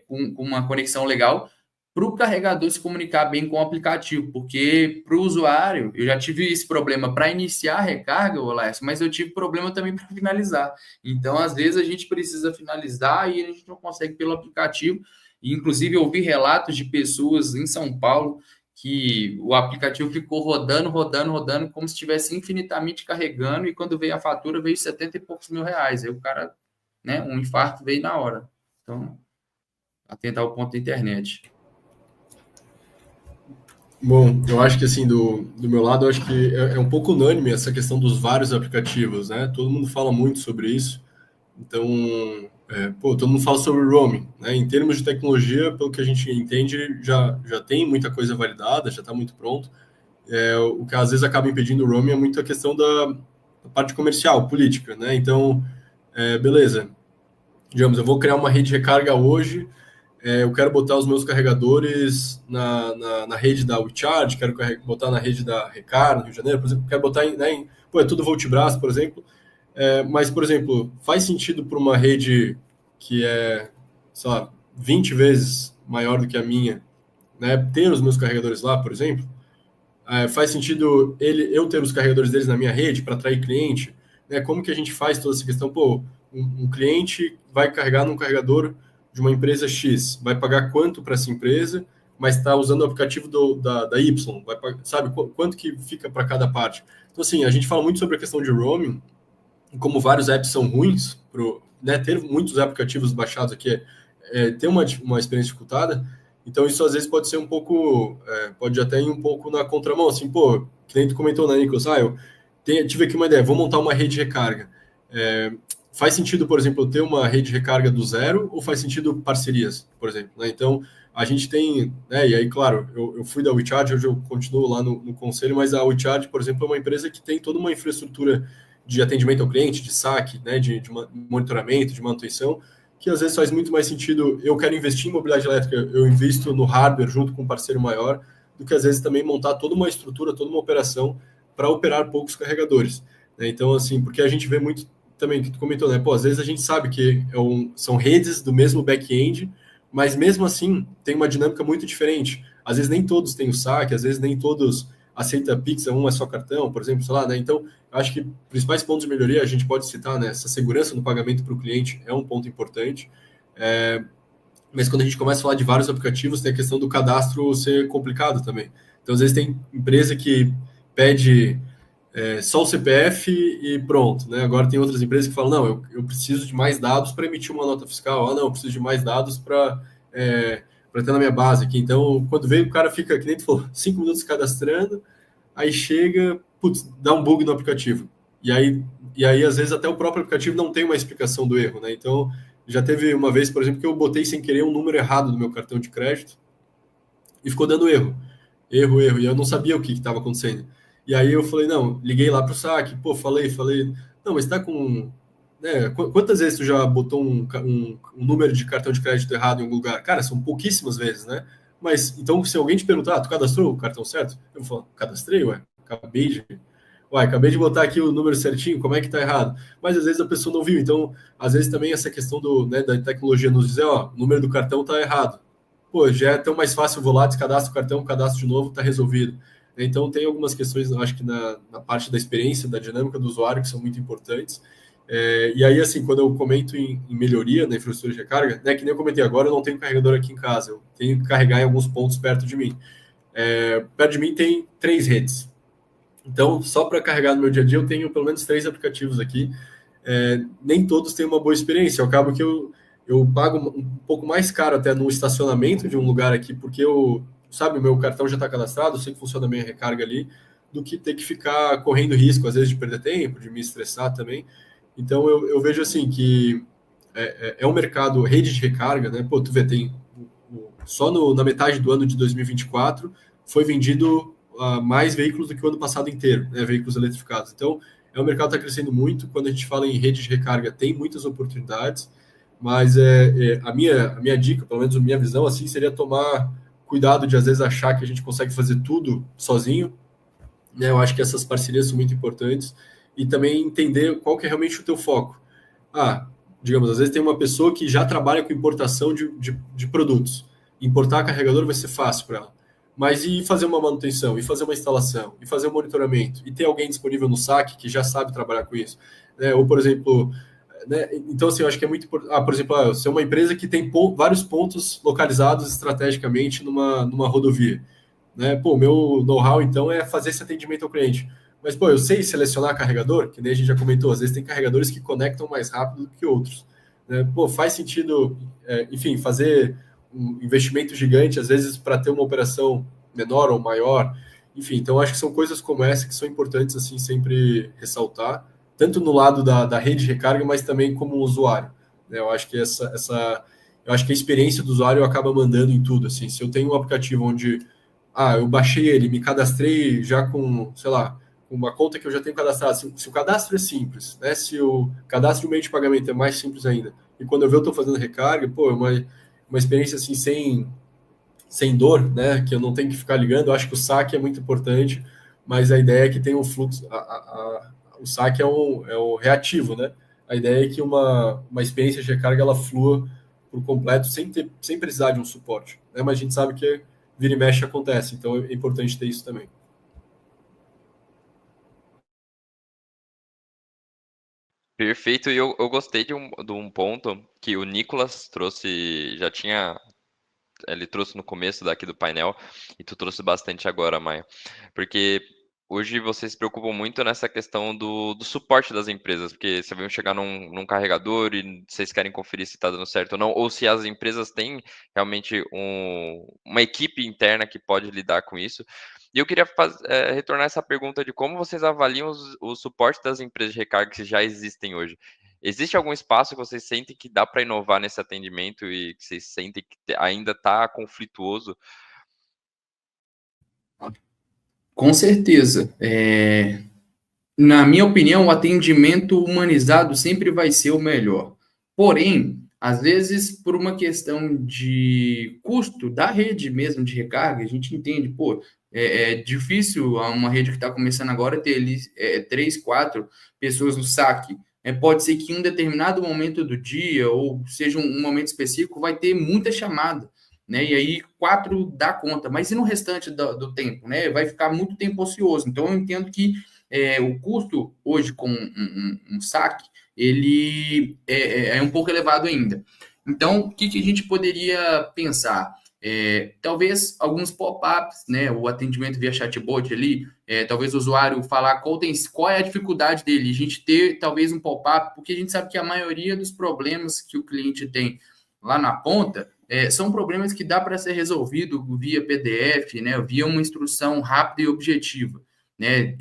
com uma conexão legal, para o carregador se comunicar bem com o aplicativo, porque para o usuário, eu já tive esse problema para iniciar a recarga, Olaércio, mas eu tive problema também para finalizar. Então, às vezes, a gente precisa finalizar e a gente não consegue pelo aplicativo. E, inclusive, eu ouvi relatos de pessoas em São Paulo que o aplicativo ficou rodando, como se estivesse infinitamente carregando, e quando veio a fatura, veio 70 e poucos mil reais. Aí o cara, né, um infarto veio na hora. Então, atentar o ponto da internet. Bom, eu acho que assim, do meu lado, eu acho que é um pouco unânime essa questão dos vários aplicativos, né? Todo mundo fala muito sobre isso. Então, todo mundo fala sobre roaming, né? Em termos de tecnologia, pelo que a gente entende, já tem muita coisa validada, já está muito pronto. O que às vezes acaba impedindo o roaming é muito a questão da parte comercial, política, né? Então, beleza. Digamos, eu vou criar uma rede de recarga hoje, eu quero botar os meus carregadores na rede da WeCharge, quero botar na rede da Recar, no Rio de Janeiro, por exemplo, quero botar é tudo Voltbras, por exemplo. Mas, por exemplo, faz sentido para uma rede que é, sei lá, 20 vezes maior do que a minha, né, ter os meus carregadores lá, por exemplo? Faz sentido eu ter os carregadores deles na minha rede para atrair cliente? Né? Como que a gente faz toda essa questão? Pô, um cliente vai carregar num carregador de uma empresa X, vai pagar quanto para essa empresa, mas está usando o aplicativo da Y, sabe quanto que fica para cada parte? Então, assim, a gente fala muito sobre a questão de roaming, como vários apps são ruins, né, ter muitos aplicativos baixados aqui ter uma experiência dificultada, então isso às vezes pode ser um pouco, pode até ir um pouco na contramão, assim, pô, que nem tu comentou, né, Nicolas, eu tive aqui uma ideia, vou montar uma rede de recarga. Faz sentido, por exemplo, ter uma rede de recarga do zero ou faz sentido parcerias, por exemplo, né? Então, a gente tem, né, e aí, claro, eu fui da WeCharge, hoje eu continuo lá no conselho, mas a WeCharge, por exemplo, é uma empresa que tem toda uma infraestrutura de atendimento ao cliente, de saque, né, de monitoramento, de manutenção, que às vezes faz muito mais sentido, eu quero investir em mobilidade elétrica, eu invisto no hardware junto com um parceiro maior, do que às vezes também montar toda uma estrutura, toda uma operação para operar poucos carregadores. Né? Então, assim, porque a gente vê muito também, que tu comentou, né? Pô, às vezes a gente sabe que são redes do mesmo back-end, mas mesmo assim tem uma dinâmica muito diferente. Às vezes nem todos têm o saque, às vezes nem todos aceita Pix, um é só cartão, por exemplo, sei lá, né? Então, acho que principais pontos de melhoria a gente pode citar, né? Essa segurança no pagamento para o cliente é um ponto importante. Mas quando a gente começa a falar de vários aplicativos, tem a questão do cadastro ser complicado também. Então, às vezes tem empresa que pede só o CPF e pronto, né? Agora tem outras empresas que falam, não, eu preciso de mais dados para emitir uma nota fiscal, não, eu preciso de mais dados para ter na minha base aqui. Então, quando vem, o cara fica, que nem tu falou, 5 minutos cadastrando, aí chega, putz, dá um bug no aplicativo. E aí, às vezes, até o próprio aplicativo não tem uma explicação do erro, né? Então, já teve uma vez, por exemplo, que eu botei sem querer um número errado no meu cartão de crédito e ficou dando erro, e eu não sabia o que estava acontecendo. E aí eu falei, não, liguei lá para o saque, pô, falei, não, mas tá com... Né, quantas vezes tu já botou um número de cartão de crédito errado em algum lugar? Cara, são pouquíssimas vezes, né? Mas, então, se alguém te perguntar, tu cadastrou o cartão certo? Eu falo, cadastrei, acabei de botar aqui o número certinho, como é que tá errado? Mas às vezes a pessoa não viu, então, às vezes também essa questão da tecnologia nos dizer, ó, o número do cartão tá errado. Pô, já é tão mais fácil, eu vou lá, descadastro o cartão, cadastro de novo, tá resolvido. Então, tem algumas questões, eu acho que na parte da experiência, da dinâmica do usuário, que são muito importantes. E aí, assim, quando eu comento em melhoria na infraestrutura de recarga, né, que nem eu comentei agora, eu não tenho carregador aqui em casa, eu tenho que carregar em alguns pontos perto de mim. Perto de mim tem 3 redes. Então, só para carregar no meu dia a dia, eu tenho pelo menos 3 aplicativos aqui. Nem todos têm uma boa experiência. Eu acabo que eu pago um pouco mais caro até no estacionamento de um lugar aqui, porque o meu cartão já está cadastrado, eu sei que funciona a minha recarga ali, do que ter que ficar correndo risco, às vezes, de perder tempo, de me estressar também. Então, eu vejo assim que é um mercado, rede de recarga, né? Pô, tu vê, tem só na metade do ano de 2024 foi vendido mais veículos do que o ano passado inteiro, né? Veículos eletrificados. Então, o mercado está crescendo muito. Quando a gente fala em rede de recarga, tem muitas oportunidades, mas a minha dica, pelo menos a minha visão, assim, seria tomar cuidado de, às vezes, achar que a gente consegue fazer tudo sozinho, né? Eu acho que essas parcerias são muito importantes e também entender qual que é realmente o teu foco. Digamos, às vezes tem uma pessoa que já trabalha com importação de produtos. Importar carregador vai ser fácil para ela. Mas e fazer uma manutenção, e fazer uma instalação, e fazer um monitoramento, e ter alguém disponível no saque que já sabe trabalhar com isso. Né? Ou, por exemplo... Né? Então, assim, eu acho que é muito importante. Por exemplo, você é uma empresa que tem vários pontos localizados estrategicamente numa rodovia. né? Pô, o meu know-how, então, é fazer esse atendimento ao cliente. Mas, pô, eu sei selecionar carregador, que nem a gente já comentou, às vezes tem carregadores que conectam mais rápido do que outros, né? Pô, faz sentido, enfim, fazer um investimento gigante, às vezes, para ter uma operação menor ou maior. Enfim, então acho que são coisas como essa que são importantes, assim, sempre ressaltar, tanto no lado da rede de recarga, mas também como usuário, né? Eu acho que eu acho que a experiência do usuário acaba mandando em tudo, assim. Se eu tenho um aplicativo onde, eu baixei ele, me cadastrei já com, sei lá, uma conta que eu já tenho cadastrado, se o cadastro é simples, né? Se o cadastro do meio de pagamento é mais simples ainda, e quando eu estou fazendo recarga, pô, é uma experiência assim sem dor, né? Que eu não tenho que ficar ligando. Eu acho que o saque é muito importante, mas a ideia é que tem um fluxo. O saque é o reativo, né? A ideia é que uma experiência de recarga ela flua por completo sem precisar de um suporte, né? Mas a gente sabe que vira e mexe acontece, então é importante ter isso também. Perfeito, e eu gostei de um ponto que o Nicolas trouxe, ele trouxe no começo daqui do painel, e tu trouxe bastante agora, Maia. Porque hoje vocês se preocupam muito nessa questão do suporte das empresas, porque você vai chegar num carregador e vocês querem conferir se está dando certo ou não, ou se as empresas têm realmente uma equipe interna que pode lidar com isso. E eu queria retornar essa pergunta de como vocês avaliam o suporte das empresas de recarga que já existem hoje. Existe algum espaço que vocês sentem que dá para inovar nesse atendimento e que vocês sentem que ainda está conflituoso? Com certeza. Na minha opinião, o atendimento humanizado sempre vai ser o melhor. Porém, às vezes, por uma questão de custo da rede mesmo de recarga, a gente entende, pô, é difícil uma rede que está começando agora ter ali 3, 4 pessoas no saque. Pode ser que em um determinado momento do dia, ou seja um momento específico, vai ter muita chamada, né? E aí 4 dá conta, mas e no restante do tempo, né? Vai ficar muito tempo ocioso. Então, eu entendo que o custo hoje com um saque, ele é um pouco elevado ainda. Então, o que a gente poderia pensar? Talvez alguns pop-ups, né? O atendimento via chatbot ali, talvez o usuário falar qual é a dificuldade dele, a gente ter talvez um pop-up, porque a gente sabe que a maioria dos problemas que o cliente tem lá na ponta são problemas que dá para ser resolvido via PDF, né? Via uma instrução rápida e objetiva. Né?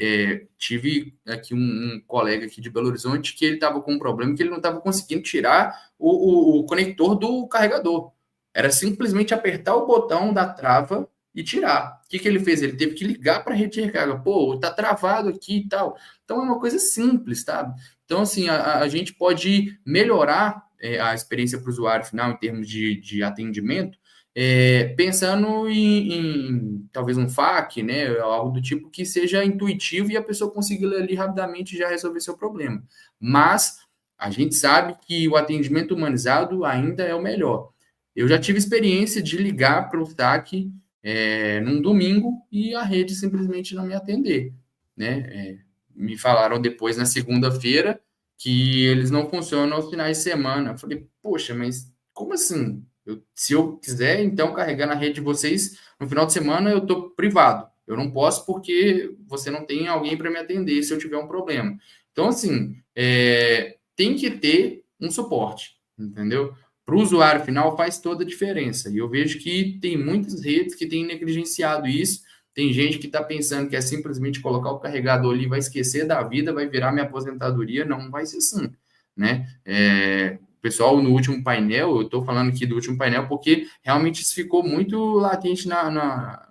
Tive aqui um colega aqui de Belo Horizonte que ele estava com um problema que ele não estava conseguindo tirar o conector do carregador. Era simplesmente apertar o botão da trava e tirar. O que ele fez? Ele teve que ligar para a rede de recarga. Pô, tá travado aqui e tal. Então é uma coisa simples, tá? Então, assim, a gente pode melhorar a experiência para o usuário final em termos de atendimento, pensando em talvez um FAQ, né, algo do tipo que seja intuitivo e a pessoa consiga ler ali rapidamente e já resolver seu problema. Mas a gente sabe que o atendimento humanizado ainda é o melhor. Eu já tive experiência de ligar para o FAQ num domingo e a rede simplesmente não me atender, né? Me falaram depois na segunda-feira que eles não funcionam aos finais de semana. Eu falei, poxa, mas como assim? Se eu quiser, então, carregar na rede de vocês, no final de semana eu estou privado. Eu não posso porque você não tem alguém para me atender se eu tiver um problema. Então, assim, tem que ter um suporte, entendeu? Para o usuário final faz toda a diferença. E eu vejo que tem muitas redes que têm negligenciado isso. Tem gente que está pensando que é simplesmente colocar o carregador ali, vai esquecer da vida, vai virar minha aposentadoria. Não vai ser assim, né? Pessoal, no último painel, eu estou falando aqui do último painel porque realmente isso ficou muito latente na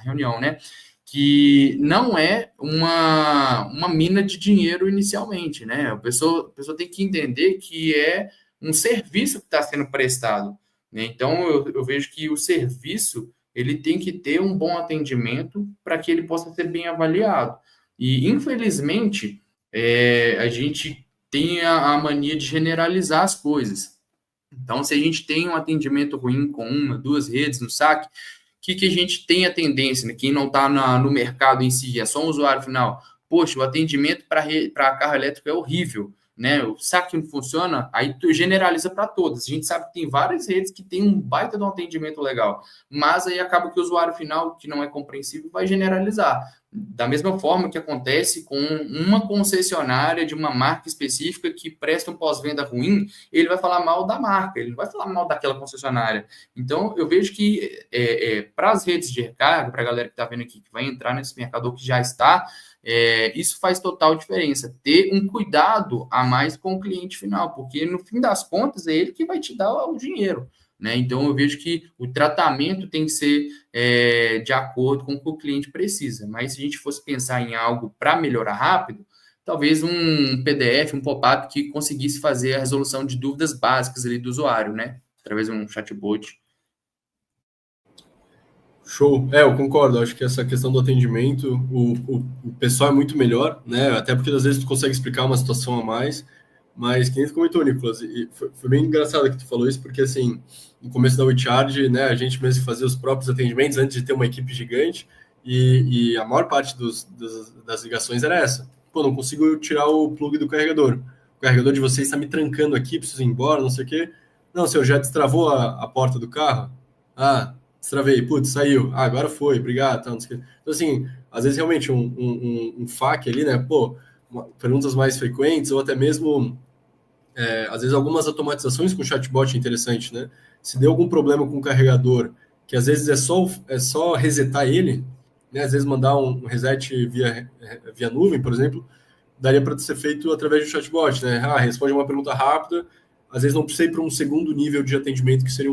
reunião, né? Que não é uma mina de dinheiro inicialmente, né? A pessoa tem que entender que é um serviço que está sendo prestado, né? Então, eu vejo que o serviço ele tem que ter um bom atendimento para que ele possa ser bem avaliado. E, infelizmente, a gente tem a mania de generalizar as coisas. Então, se a gente tem um atendimento ruim com 1, 2 redes no saque, o que a gente tem a tendência, né? Quem não está no mercado em si, é só um usuário final. Poxa, o atendimento para carro elétrico é horrível. né? O saque não funciona, aí tu generaliza para todas. A gente sabe que tem várias redes que tem um baita de um atendimento legal, mas aí acaba que o usuário final, que não é compreensível, vai generalizar. Da mesma forma que acontece com uma concessionária de uma marca específica que presta um pós-venda ruim, ele vai falar mal da marca, ele não vai falar mal daquela concessionária. Então, eu vejo que para as redes de recarga, para a galera que está vendo aqui, que vai entrar nesse mercado ou que já está, isso faz total diferença. Ter um cuidado a mais com o cliente final, porque no fim das contas é ele que vai te dar o dinheiro. Né? Então, eu vejo que o tratamento tem que ser de acordo com o que o cliente precisa. Mas se a gente fosse pensar em algo para melhorar rápido, talvez um PDF, um pop-up que conseguisse fazer a resolução de dúvidas básicas ali do usuário, né? Através de um chatbot. Show. Eu concordo. Acho que essa questão do atendimento, o pessoal é muito melhor, né? Até porque às vezes tu consegue explicar uma situação a mais. Mas quem comentou, Nicolas, e foi bem engraçado que tu falou isso, porque assim, no começo da WeCharge, né, a gente mesmo fazia os próprios atendimentos antes de ter uma equipe gigante, e a maior parte das ligações era essa. Pô, não consigo tirar o plug do carregador. O carregador de vocês está me trancando aqui, preciso ir embora, não sei o quê. Não, senhor, já destravou a porta do carro? Ah, destravei, putz, saiu. Ah, agora foi, obrigado. Tá, não sei o quê. Então, assim, às vezes realmente um FAQ ali, né, pô, perguntas mais frequentes, ou até mesmo, às vezes, algumas automatizações com chatbot é interessante, né? Se deu algum problema com o carregador, que às vezes é só resetar ele, né? Às vezes mandar um reset via nuvem, por exemplo, daria para ser feito através do chatbot, né? Ah, responde uma pergunta rápida, às vezes não precisa ir para um segundo nível de atendimento, que seria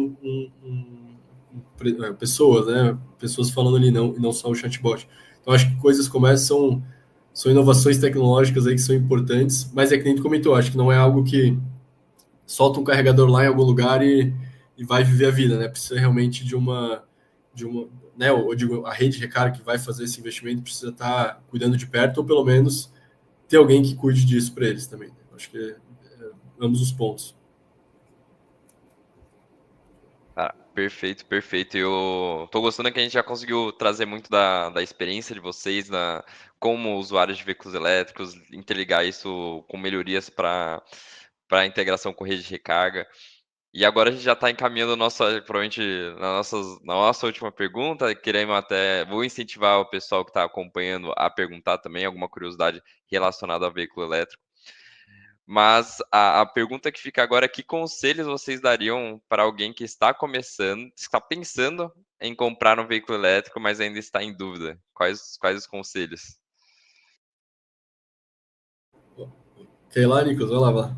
pessoas, né? Pessoas falando ali, não só o chatbot. Então, acho que coisas como essa são inovações tecnológicas aí que são importantes, mas é que nem tu comentou, acho que não é algo que solta um carregador lá em algum lugar e vai viver a vida, né? Precisa realmente de uma né? Eu digo, a rede de recarga que vai fazer esse investimento precisa estar cuidando de perto, ou pelo menos ter alguém que cuide disso para eles também. Acho que ambos os pontos. Perfeito, perfeito. Eu tô gostando que a gente já conseguiu trazer muito da experiência de vocês, como usuários de veículos elétricos, interligar isso com melhorias para a integração com rede de recarga. E agora a gente já está encaminhando provavelmente na nossa última pergunta. Vou incentivar o pessoal que está acompanhando a perguntar também alguma curiosidade relacionada ao veículo elétrico. Mas a pergunta que fica agora é: que conselhos vocês dariam para alguém que está começando, está pensando em comprar um veículo elétrico, mas ainda está em dúvida? Quais os conselhos? Quer ir lá, Nicolas? Vai lá.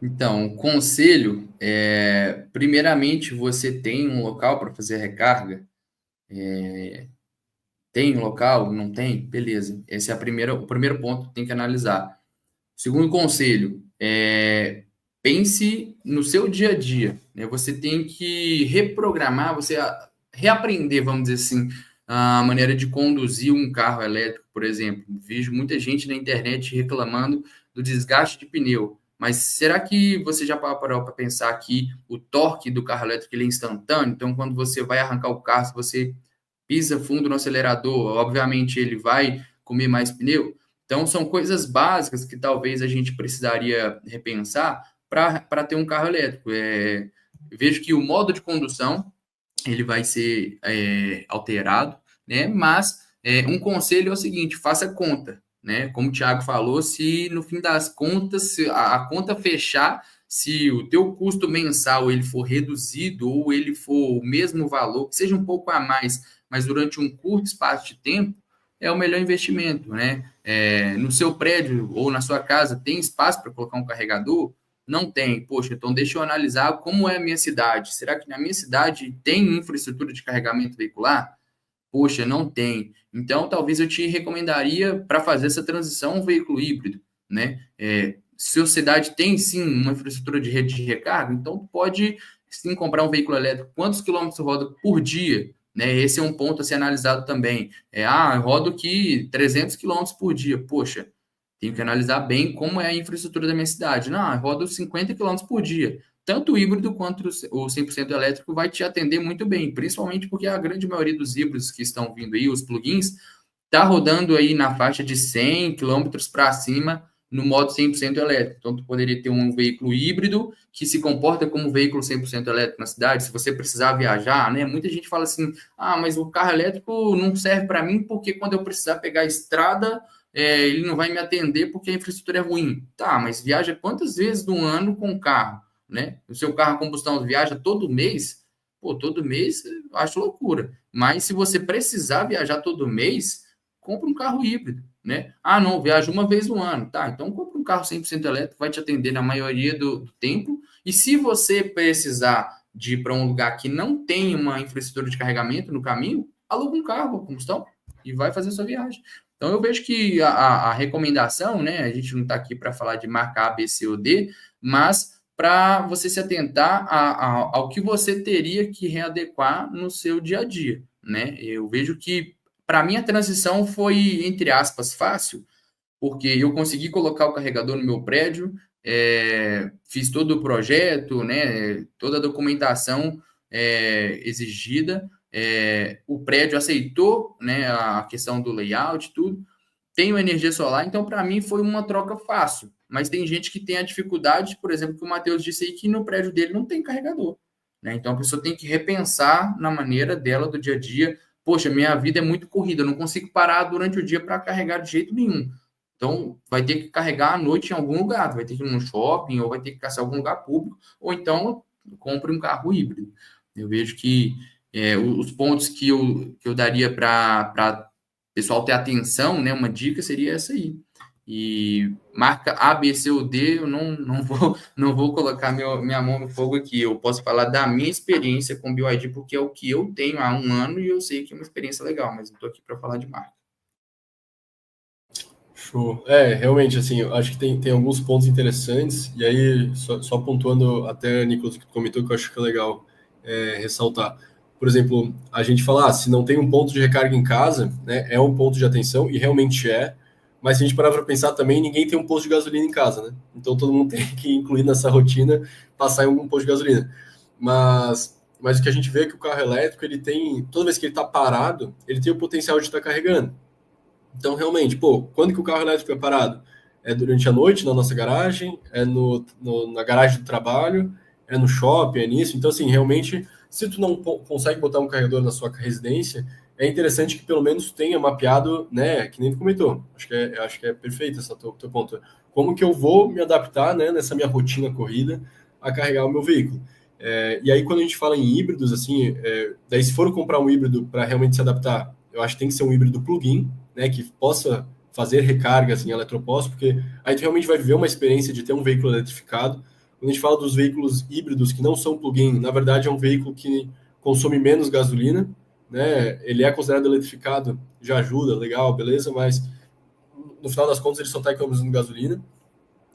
Então, o conselho primeiramente, você tem um local para fazer a recarga? Tem um local? Não tem? Beleza. Esse é o primeiro ponto que tem que analisar. Segundo conselho, pense no seu dia a dia. Né? Você tem que reprogramar, reaprender, vamos dizer assim, a maneira de conduzir um carro elétrico, por exemplo. Vejo muita gente na internet reclamando do desgaste de pneu. Mas será que você já parou para pensar que o torque do carro elétrico ele é instantâneo? Então, quando você vai arrancar o carro, se você pisa fundo no acelerador, obviamente ele vai comer mais pneu. Então, são coisas básicas que talvez a gente precisaria repensar para ter um carro elétrico. Vejo que o modo de condução ele vai ser alterado, né? Mas um conselho é o seguinte: faça conta, né? Como o Thiago falou, se no fim das contas, se a conta fechar, se o teu custo mensal ele for reduzido ou ele for o mesmo valor, que seja um pouco a mais, mas durante um curto espaço de tempo, é o melhor investimento, né? No seu prédio ou na sua casa tem espaço para colocar um carregador? Não tem. Poxa, então deixa eu analisar como é a minha cidade. Será que na minha cidade tem infraestrutura de carregamento veicular? Poxa, não tem. Então, talvez eu te recomendaria para fazer essa transição um veículo híbrido, né? Se a cidade tem sim uma infraestrutura de rede de recarga, então pode sim comprar um veículo elétrico. Quantos quilômetros roda por dia? Né? Esse é um ponto a ser analisado também. Eu rodo aqui 300 quilômetros por dia. Poxa, tenho que analisar bem como é a infraestrutura da minha cidade. Não, eu rodo 50 quilômetros por dia. Tanto o híbrido quanto o 100% elétrico vai te atender muito bem, principalmente porque a grande maioria dos híbridos que estão vindo aí, os plugins, está rodando aí na faixa de 100 quilômetros para cima no modo 100% elétrico. Então, tu poderia ter um veículo híbrido que se comporta como um veículo 100% elétrico na cidade, se você precisar viajar, né? Muita gente fala assim, mas o carro elétrico não serve para mim porque quando eu precisar pegar a estrada, ele não vai me atender porque a infraestrutura é ruim. Tá, mas viaja quantas vezes no ano com o carro, né? O seu carro a combustão viaja todo mês? Pô, todo mês eu acho loucura. Mas se você precisar viajar todo mês, compra um carro híbrido, né? Não, viaja uma vez no ano. Tá, então compra um carro 100% elétrico, vai te atender na maioria do tempo. E se você precisar de ir para um lugar que não tem uma infraestrutura de carregamento no caminho, aluga um carro a combustão e vai fazer sua viagem. Então, eu vejo que a recomendação, né? A gente não está aqui para falar de marca A, B, C ou D, mas para você se atentar ao que você teria que readequar no seu dia a dia, né? Eu vejo que para mim, a transição foi, entre aspas, fácil, porque eu consegui colocar o carregador no meu prédio, fiz todo o projeto, né, toda a documentação exigida, o prédio aceitou, né, a questão do layout, tudo. Tenho energia solar, então para mim foi uma troca fácil. Mas tem gente que tem a dificuldade, por exemplo, que o Matheus disse aí, que no prédio dele não tem carregador, né? Então a pessoa tem que repensar na maneira dela do dia a dia. Poxa, minha vida é muito corrida, eu não consigo parar durante o dia para carregar de jeito nenhum. Então, vai ter que carregar à noite em algum lugar, vai ter que ir num shopping, ou vai ter que caçar algum lugar público, ou então compre um carro híbrido. Eu vejo que os pontos que eu daria para o pessoal ter atenção, né, uma dica seria essa aí. E marca A, B, C ou D, eu não vou colocar minha mão no fogo aqui. Eu posso falar da minha experiência com BYD, porque é o que eu tenho há um ano e eu sei que é uma experiência legal, mas não estou aqui para falar de marca. Show. Realmente, assim, eu acho que tem alguns pontos interessantes, e aí, só pontuando até, Nicolas, que tu comentou, que eu acho que é legal ressaltar. Por exemplo, a gente fala, se não tem um ponto de recarga em casa, né, é um ponto de atenção, e realmente mas se a gente parar para pensar também, ninguém tem um posto de gasolina em casa, né? Então todo mundo tem que incluir nessa rotina, passar em algum posto de gasolina. Mas o que a gente vê é que o carro elétrico, ele tem, toda vez que ele está parado, ele tem o potencial de estar carregando. Então, realmente, quando que o carro elétrico é parado? É durante a noite na nossa garagem, na garagem do trabalho, é no shopping, é nisso. Então, assim, realmente, se tu não consegue botar um carregador na sua residência, é interessante que pelo menos tenha mapeado, né, que nem tu comentou. Acho que é perfeito esse teu ponto. Como que eu vou me adaptar, né, nessa minha rotina corrida a carregar o meu veículo? E aí, quando a gente fala em híbridos, assim, daí se for comprar um híbrido para realmente se adaptar, eu acho que tem que ser um híbrido plug-in, né, que possa fazer recargas em eletropostos, porque aí tu realmente vai viver uma experiência de ter um veículo eletrificado. Quando a gente fala dos veículos híbridos que não são plug-in, na verdade é um veículo que consome menos gasolina, né? Ele é considerado eletrificado, já ajuda, legal, beleza, mas no final das contas ele só está economizando gasolina,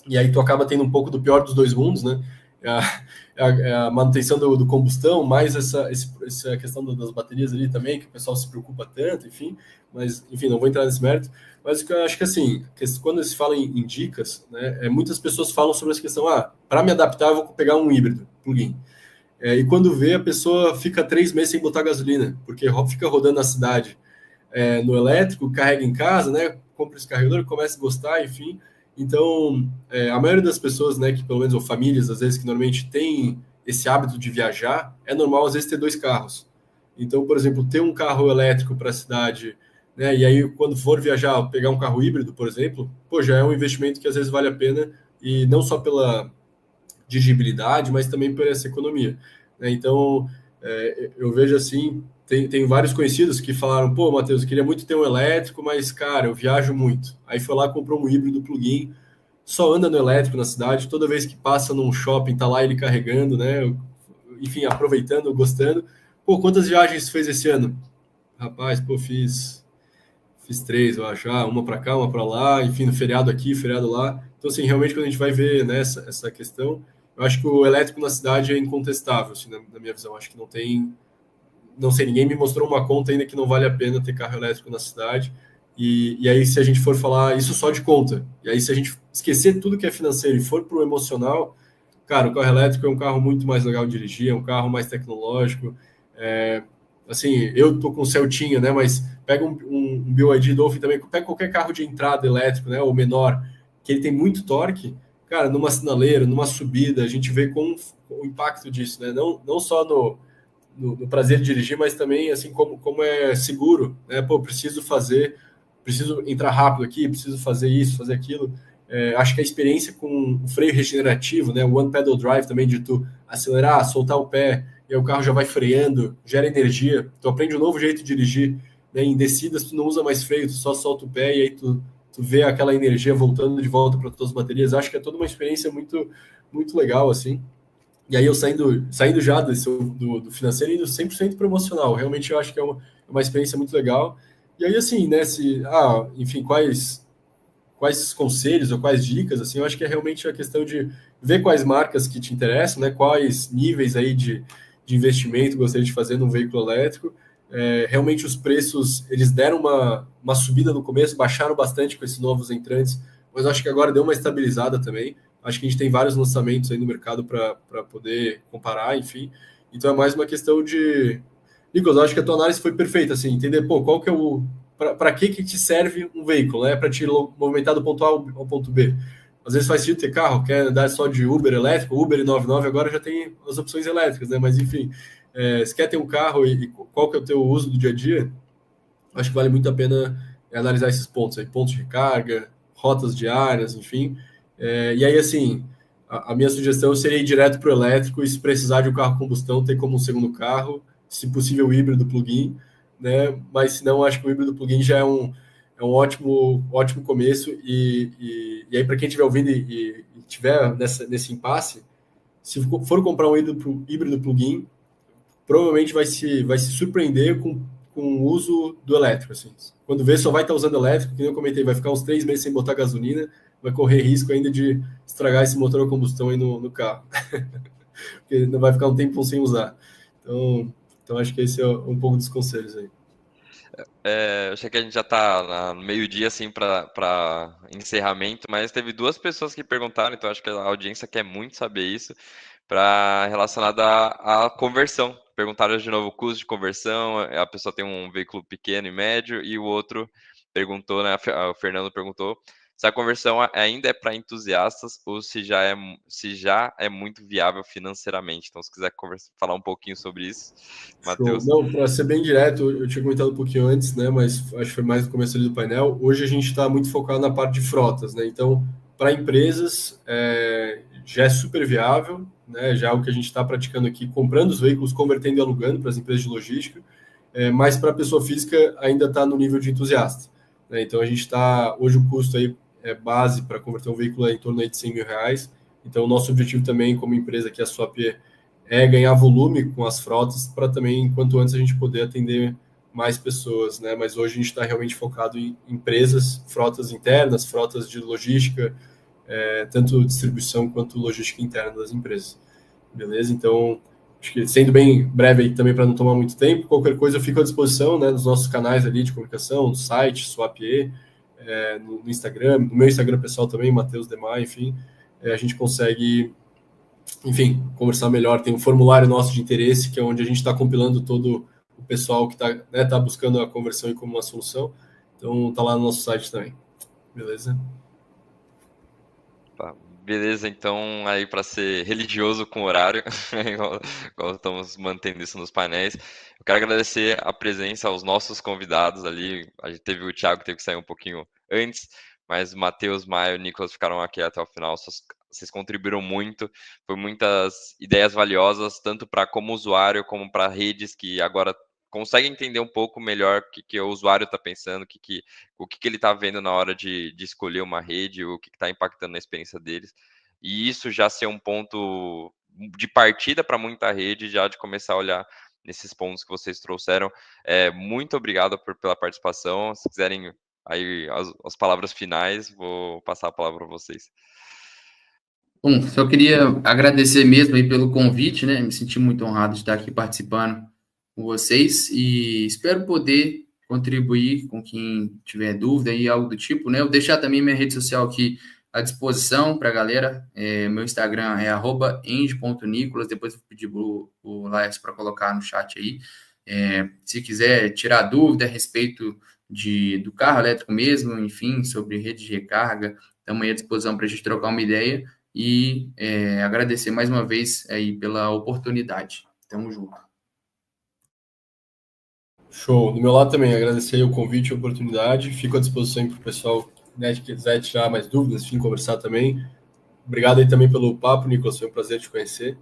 e aí tu acaba tendo um pouco do pior dos dois mundos, né? A manutenção do combustão, mais essa questão das baterias ali também, que o pessoal se preocupa tanto, enfim, não vou entrar nesse mérito, mas o que eu acho que assim, quando se fala em dicas, né, muitas pessoas falam sobre essa questão, para me adaptar eu vou pegar um híbrido, plug-in. E quando vê, a pessoa fica 3 meses sem botar gasolina, porque fica rodando na cidade no elétrico, carrega em casa, né, compra esse carregador, começa a gostar, enfim. Então, a maioria das pessoas, né, que pelo menos, ou famílias, às vezes, que normalmente tem esse hábito de viajar, é normal, às vezes, ter 2 carros. Então, por exemplo, ter um carro elétrico para a cidade, né, e aí, quando for viajar, pegar um carro híbrido, por exemplo, já é um investimento que, às vezes, vale a pena, e não só pela dirigibilidade, mas também por essa economia, né? Então, eu vejo assim, tem vários conhecidos que falaram, Matheus, eu queria muito ter um elétrico, mas, cara, eu viajo muito. Aí foi lá, comprou um híbrido plug-in, só anda no elétrico na cidade, toda vez que passa num shopping, tá lá ele carregando, né? Enfim, aproveitando, gostando. Quantas viagens fez esse ano? Rapaz, fiz 3, eu acho. Uma para cá, uma para lá, enfim, no feriado aqui, feriado lá. Então, assim, realmente, quando a gente vai ver, né, essa questão, eu acho que o elétrico na cidade é incontestável, assim, na minha visão. Acho que não sei, ninguém me mostrou uma conta ainda que não vale a pena ter carro elétrico na cidade. E aí, se a gente for falar isso só de conta, e aí se a gente esquecer tudo que é financeiro e for para o emocional, cara, o carro elétrico é um carro muito mais legal de dirigir, é um carro mais tecnológico. Assim, eu tô com o Celtinha, né, mas pega um BYD Dolphin também, pega qualquer carro de entrada elétrico, né, ou menor, que ele tem muito torque, cara, numa sinaleira, numa subida, a gente vê com o impacto disso, né? Não só no prazer de dirigir, mas também assim como é seguro, né? Pô, preciso entrar rápido aqui, preciso fazer isso, fazer aquilo. Acho que a experiência com o freio regenerativo, né? O One Pedal Drive também, de tu acelerar, soltar o pé, e aí o carro já vai freando, gera energia, tu aprende um novo jeito de dirigir, né? Em descidas tu não usa mais freio, tu só solta o pé e aí tu vê aquela energia voltando de volta para todas as baterias. Acho que é toda uma experiência muito, muito legal, assim. E aí eu saindo já do financeiro e indo 100% promocional. Realmente eu acho que é uma experiência muito legal. E aí, assim, né, enfim, quais conselhos ou quais dicas, assim, eu acho que é realmente a questão de ver quais marcas que te interessam, né, quais níveis aí de investimento gostaria de fazer num veículo elétrico. Realmente os preços, eles deram uma subida no começo, baixaram bastante com esses novos entrantes, mas eu acho que agora deu uma estabilizada também. Acho que a gente tem vários lançamentos aí no mercado para poder comparar, enfim. Então é mais uma questão de... Nicolas, eu acho que a tua análise foi perfeita, assim, entender, pô, qual que é o... Para que te serve um veículo, né? Para te movimentar do ponto A ao ponto B. Às vezes faz sentido ter carro, quer andar só de Uber elétrico, Uber e 99, agora já tem as opções elétricas, né? Mas enfim, se quer ter um carro e qual que é o teu uso do dia a dia, acho que vale muito a pena analisar esses pontos aí, pontos de carga, rotas diárias, enfim. E aí, assim, a minha sugestão seria ir direto para o elétrico e, se precisar de um carro a combustão, ter como um segundo carro, se possível híbrido plug-in, né? Mas se não, acho que o híbrido plug-in já é um ótimo começo. E aí, para quem estiver ouvindo e estiver nesse impasse, se for comprar um híbrido plug-in, provavelmente vai se surpreender com o uso do elétrico. Assim. Quando vê, só vai estar usando elétrico, que nem eu comentei, vai ficar uns 3 meses sem botar gasolina, vai correr risco ainda de estragar esse motor a combustão aí no carro. Porque não vai ficar um tempo sem usar. Então acho que esse é um pouco dos conselhos aí. Eu achei que a gente já tá no meio-dia, assim, para encerramento, mas teve duas pessoas que perguntaram, então acho que a audiência quer muito saber isso, relacionada à conversão. Perguntaram de novo o custo de conversão, a pessoa tem um veículo pequeno e médio, e o outro perguntou, né, o Fernando perguntou, se a conversão ainda é para entusiastas ou se já é muito viável financeiramente. Então, se quiser falar um pouquinho sobre isso, Show. Matheus. Não, para ser bem direto, eu tinha comentado um pouquinho antes, né? Mas acho que foi mais no começo ali do painel. Hoje a gente está muito focado na parte de frotas, né? Então, para empresas, já é super viável, né? Já é o que a gente está praticando aqui, comprando os veículos, convertendo e alugando para as empresas de logística. Mas para a pessoa física ainda está no nível de entusiasta, né? Então a gente está hoje o custo aí base para converter um veículo em torno aí de 100 mil reais. Então o nosso objetivo também como empresa aqui a Swap ganhar volume com as frotas para também, quanto antes, a gente poder atender mais pessoas, né? Mas hoje a gente está realmente focado em empresas, frotas internas, frotas de logística, tanto distribuição quanto logística interna das empresas. Beleza? Então, acho que sendo bem breve aí também para não tomar muito tempo, qualquer coisa eu fico à disposição, né, nos nossos canais ali de comunicação, no site, Swapie, no Instagram, no meu Instagram pessoal também, Matheus Demar, enfim, a gente consegue, enfim, conversar melhor. Tem um formulário nosso de interesse, que é onde a gente está compilando todo o pessoal que está, né, tá buscando a conversão como uma solução. Então, tá lá no nosso site também. Beleza? Tá, beleza, então aí para ser religioso com o horário, igual estamos mantendo isso nos painéis, eu quero agradecer a presença aos nossos convidados ali. A gente teve o Thiago que teve que sair um pouquinho antes, mas o Matheus, Maio e o Nicolas ficaram aqui até o final. Vocês contribuíram muito, foi muitas ideias valiosas, tanto para como usuário, como para redes que agora conseguem entender um pouco melhor o que o usuário está pensando, o que ele está vendo na hora de escolher uma rede, o que está impactando na experiência deles. E isso já ser um ponto de partida para muita rede, já de começar a olhar nesses pontos que vocês trouxeram. Muito obrigado pela participação. Se quiserem aí as palavras finais, vou passar a palavra para vocês. Bom, só queria agradecer mesmo aí pelo convite, né? Me senti muito honrado de estar aqui participando com vocês e espero poder contribuir com quem tiver dúvida e algo do tipo, né? Eu vou deixar também minha rede social aqui à disposição para a galera. Meu Instagram é @eng.nicolas, depois eu vou pedir o Laércio para colocar no chat aí. Se quiser tirar dúvida a respeito do carro elétrico mesmo, enfim, sobre rede de recarga, estamos aí à disposição para a gente trocar uma ideia e agradecer mais uma vez aí pela oportunidade. Tamo junto. Show. Do meu lado também, agradecer o convite e a oportunidade. Fico à disposição para o pessoal, né, que quiser tirar mais dúvidas, enfim, conversar também. Obrigado aí também pelo papo, Nicolas. Foi um prazer te conhecer.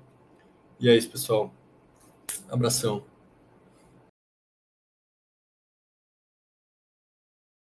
E é isso, pessoal. Abração.